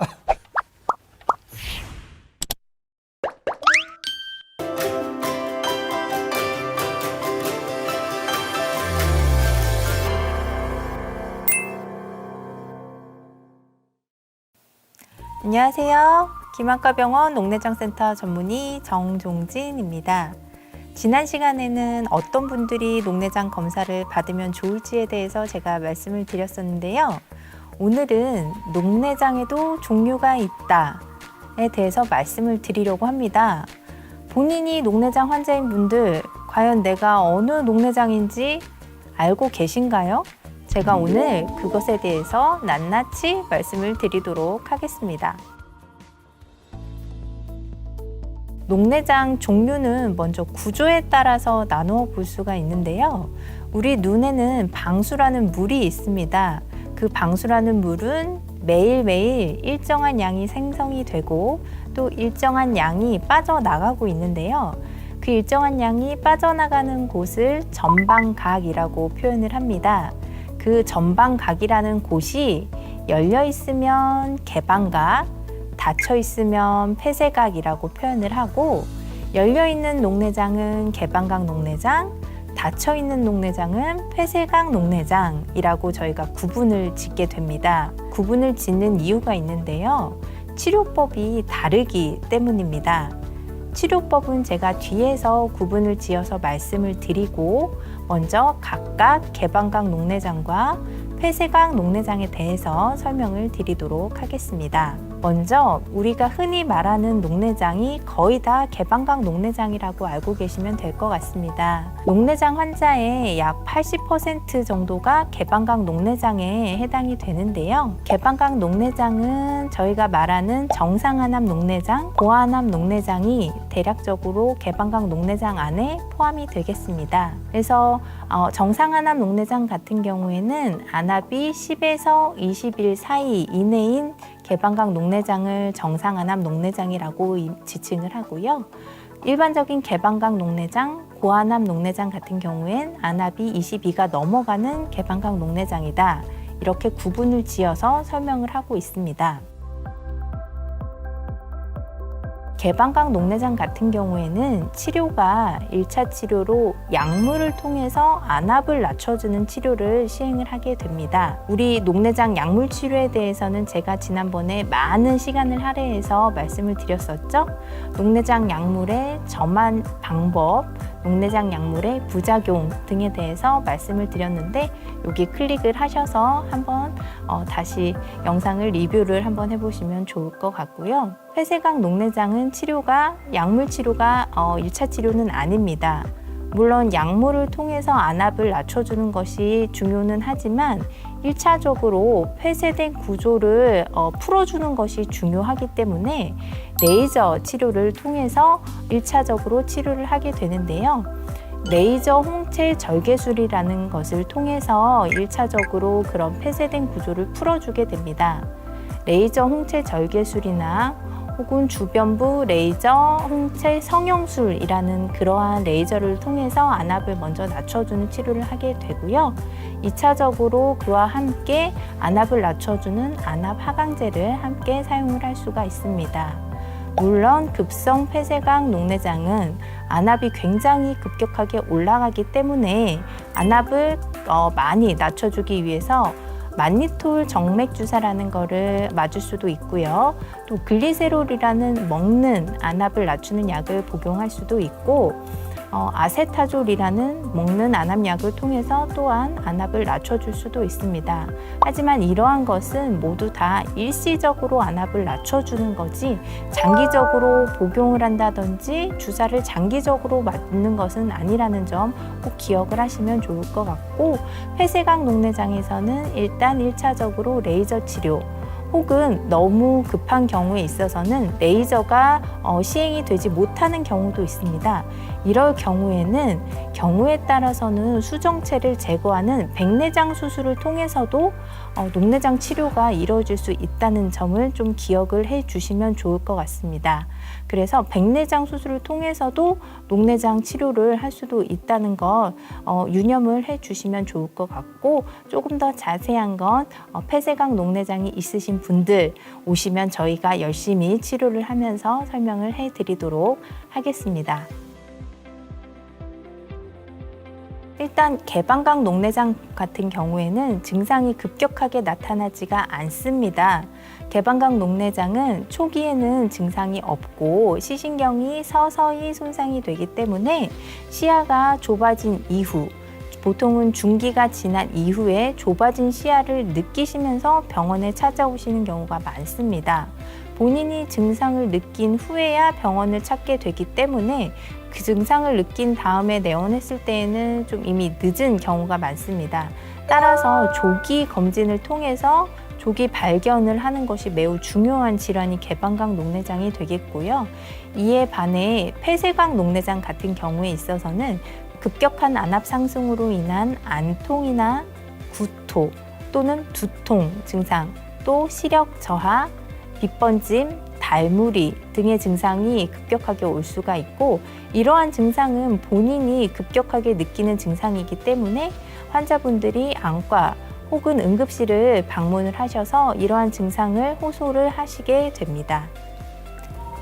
안녕하세요. 김한과병원 녹내장센터 전문의 정종진입니다. 지난 시간에는 어떤 분들이 녹내장 검사를 받으면 좋을지에 대해서 제가 말씀을 드렸었는데요. 오늘은 녹내장에도 종류가 있다에 대해서 말씀을 드리려고 합니다. 본인이 녹내장 환자인 분들, 과연 내가 어느 녹내장인지 알고 계신가요? 제가 오늘 그것에 대해서 낱낱이 말씀을 드리도록 하겠습니다. 녹내장 종류는 먼저 구조에 따라서 나누어 볼 수가 있는데요. 우리 눈에는 방수라는 물이 있습니다. 그 방수라는 물은 매일매일 일정한 양이 생성이 되고 또 일정한 양이 빠져나가고 있는데요. 그 일정한 양이 빠져나가는 곳을 전방각이라고 표현을 합니다. 그 전방각이라는 곳이 열려 있으면 개방각, 닫혀 있으면 폐쇄각이라고 표현을 하고, 열려 있는 녹내장은 개방각 녹내장, 닫혀 있는 녹내장은 폐쇄각 녹내장이라고 저희가 구분을 짓게 됩니다. 구분을 짓는 이유가 있는데요. 치료법이 다르기 때문입니다. 치료법은 제가 뒤에서 구분을 지어서 말씀을 드리고, 먼저 각각 개방각 녹내장과 폐쇄각 녹내장에 대해서 설명을 드리도록 하겠습니다. 먼저 우리가 흔히 말하는 녹내장이 거의 다 개방각 녹내장이라고 알고 계시면 될 것 같습니다. 녹내장 환자의 약 80% 정도가 개방각 녹내장에 해당이 되는데요. 개방각 녹내장은 저희가 말하는 정상안압 녹내장, 고안압 녹내장이 대략적으로 개방각 녹내장 안에 포함이 되겠습니다. 그래서 정상안압 녹내장 같은 경우에는 안압이 10에서 20일 사이 이내인 개방각 녹내장을 정상안압 녹내장이라고 지칭을 하고요. 일반적인 개방각 녹내장, 고안압 녹내장 같은 경우엔 안압이 22가 넘어가는 개방각 녹내장이다. 이렇게 구분을 지어서 설명을 하고 있습니다. 개방각 녹내장 같은 경우에는 치료가 1차 치료로 약물을 통해서 안압을 낮춰주는 치료를 시행을 하게 됩니다. 우리 녹내장 약물 치료에 대해서는 제가 지난번에 많은 시간을 할애해서 말씀을 드렸었죠. 녹내장 약물의 점한 방법, 녹내장 약물의 부작용 등에 대해서 말씀을 드렸는데, 여기 클릭을 하셔서 한번 다시 영상을 리뷰를 한번 해보시면 좋을 것 같고요. 폐쇄각 녹내장은 치료가 약물 치료가 1차 치료는 아닙니다. 물론 약물을 통해서 안압을 낮춰주는 것이 중요는 하지만 1차적으로 폐쇄된 구조를 풀어주는 것이 중요하기 때문에 레이저 치료를 통해서 1차적으로 치료를 하게 되는데요. 레이저 홍채 절개술이라는 것을 통해서 1차적으로 그런 폐쇄된 구조를 풀어주게 됩니다. 레이저 홍채 절개술이나 혹은 주변부 레이저 홍채 성형술이라는 그러한 레이저를 통해서 안압을 먼저 낮춰주는 치료를 하게 되고요. 2차적으로 그와 함께 안압을 낮춰주는 안압 하강제를 함께 사용을 할 수가 있습니다. 물론 급성 폐쇄각 녹내장은 안압이 굉장히 급격하게 올라가기 때문에 안압을 많이 낮춰주기 위해서 만니톨 정맥 주사라는 거를 맞을 수도 있고요. 또 글리세롤이라는 먹는 안압을 낮추는 약을 복용할 수도 있고, 아세타졸이라는 먹는 안압약을 통해서 또한 안압을 낮춰줄 수도 있습니다. 하지만 이러한 것은 모두 다 일시적으로 안압을 낮춰주는 거지 장기적으로 복용을 한다든지 주사를 장기적으로 맞는 것은 아니라는 점 꼭 기억을 하시면 좋을 것 같고, 폐쇄각 녹내장에서는 일단 1차적으로 레이저 치료 혹은 너무 급한 경우에 있어서는 레이저가 시행이 되지 못하는 경우도 있습니다. 이럴 경우에는 경우에 따라서는 수정체를 제거하는 백내장 수술을 통해서도 녹내장 치료가 이루어질 수 있다는 점을 좀 기억을 해 주시면 좋을 것 같습니다. 그래서 백내장 수술을 통해서도 녹내장 치료를 할 수도 있다는 것 유념을 해 주시면 좋을 것 같고, 조금 더 자세한 건 폐쇄각 녹내장이 있으신 분들 오시면 저희가 열심히 치료를 하면서 설명을 해 드리도록 하겠습니다. 일단 개방각 녹내장 같은 경우에는 증상이 급격하게 나타나지가 않습니다. 개방각 녹내장은 초기에는 증상이 없고 시신경이 서서히 손상이 되기 때문에 시야가 좁아진 이후, 보통은 중기가 지난 이후에 좁아진 시야를 느끼시면서 병원에 찾아오시는 경우가 많습니다. 본인이 증상을 느낀 후에야 병원을 찾게 되기 때문에 그 증상을 느낀 다음에 내원했을 때에는 좀 이미 늦은 경우가 많습니다. 따라서 조기 검진을 통해서 조기 발견을 하는 것이 매우 중요한 질환이 개방각 녹내장이 되겠고요. 이에 반해 폐쇄각 녹내장 같은 경우에 있어서는 급격한 안압 상승으로 인한 안통이나 구토 또는 두통 증상, 또 시력 저하, 빗번짐, 달무리 등의 증상이 급격하게 올 수가 있고, 이러한 증상은 본인이 급격하게 느끼는 증상이기 때문에 환자분들이 안과 혹은 응급실을 방문을 하셔서 이러한 증상을 호소를 하시게 됩니다.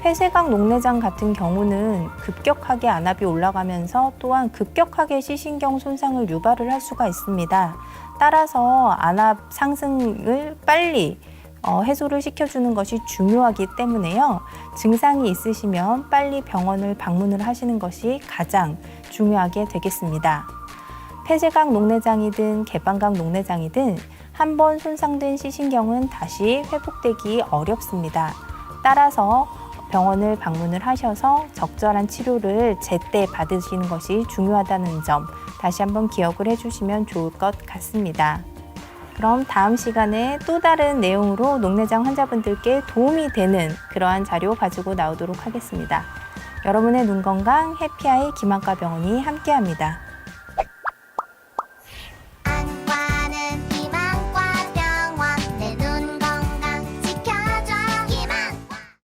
폐쇄각 녹내장 같은 경우는 급격하게 안압이 올라가면서 또한 급격하게 시신경 손상을 유발을 할 수가 있습니다. 따라서 안압 상승을 빨리 해소를 시켜주는 것이 중요하기 때문에요. 증상이 있으시면 빨리 병원을 방문을 하시는 것이 가장 중요하게 되겠습니다. 폐쇄각 녹내장이든 개방각 녹내장이든 한번 손상된 시신경은 다시 회복되기 어렵습니다. 따라서 병원을 방문을 하셔서 적절한 치료를 제때 받으시는 것이 중요하다는 점 다시 한번 기억을 해주시면 좋을 것 같습니다. 그럼 다음 시간에 또 다른 내용으로 녹내장 환자분들께 도움이 되는 그러한 자료 가지고 나오도록 하겠습니다. 여러분의 눈 건강 해피아이 김한과병원이 함께합니다.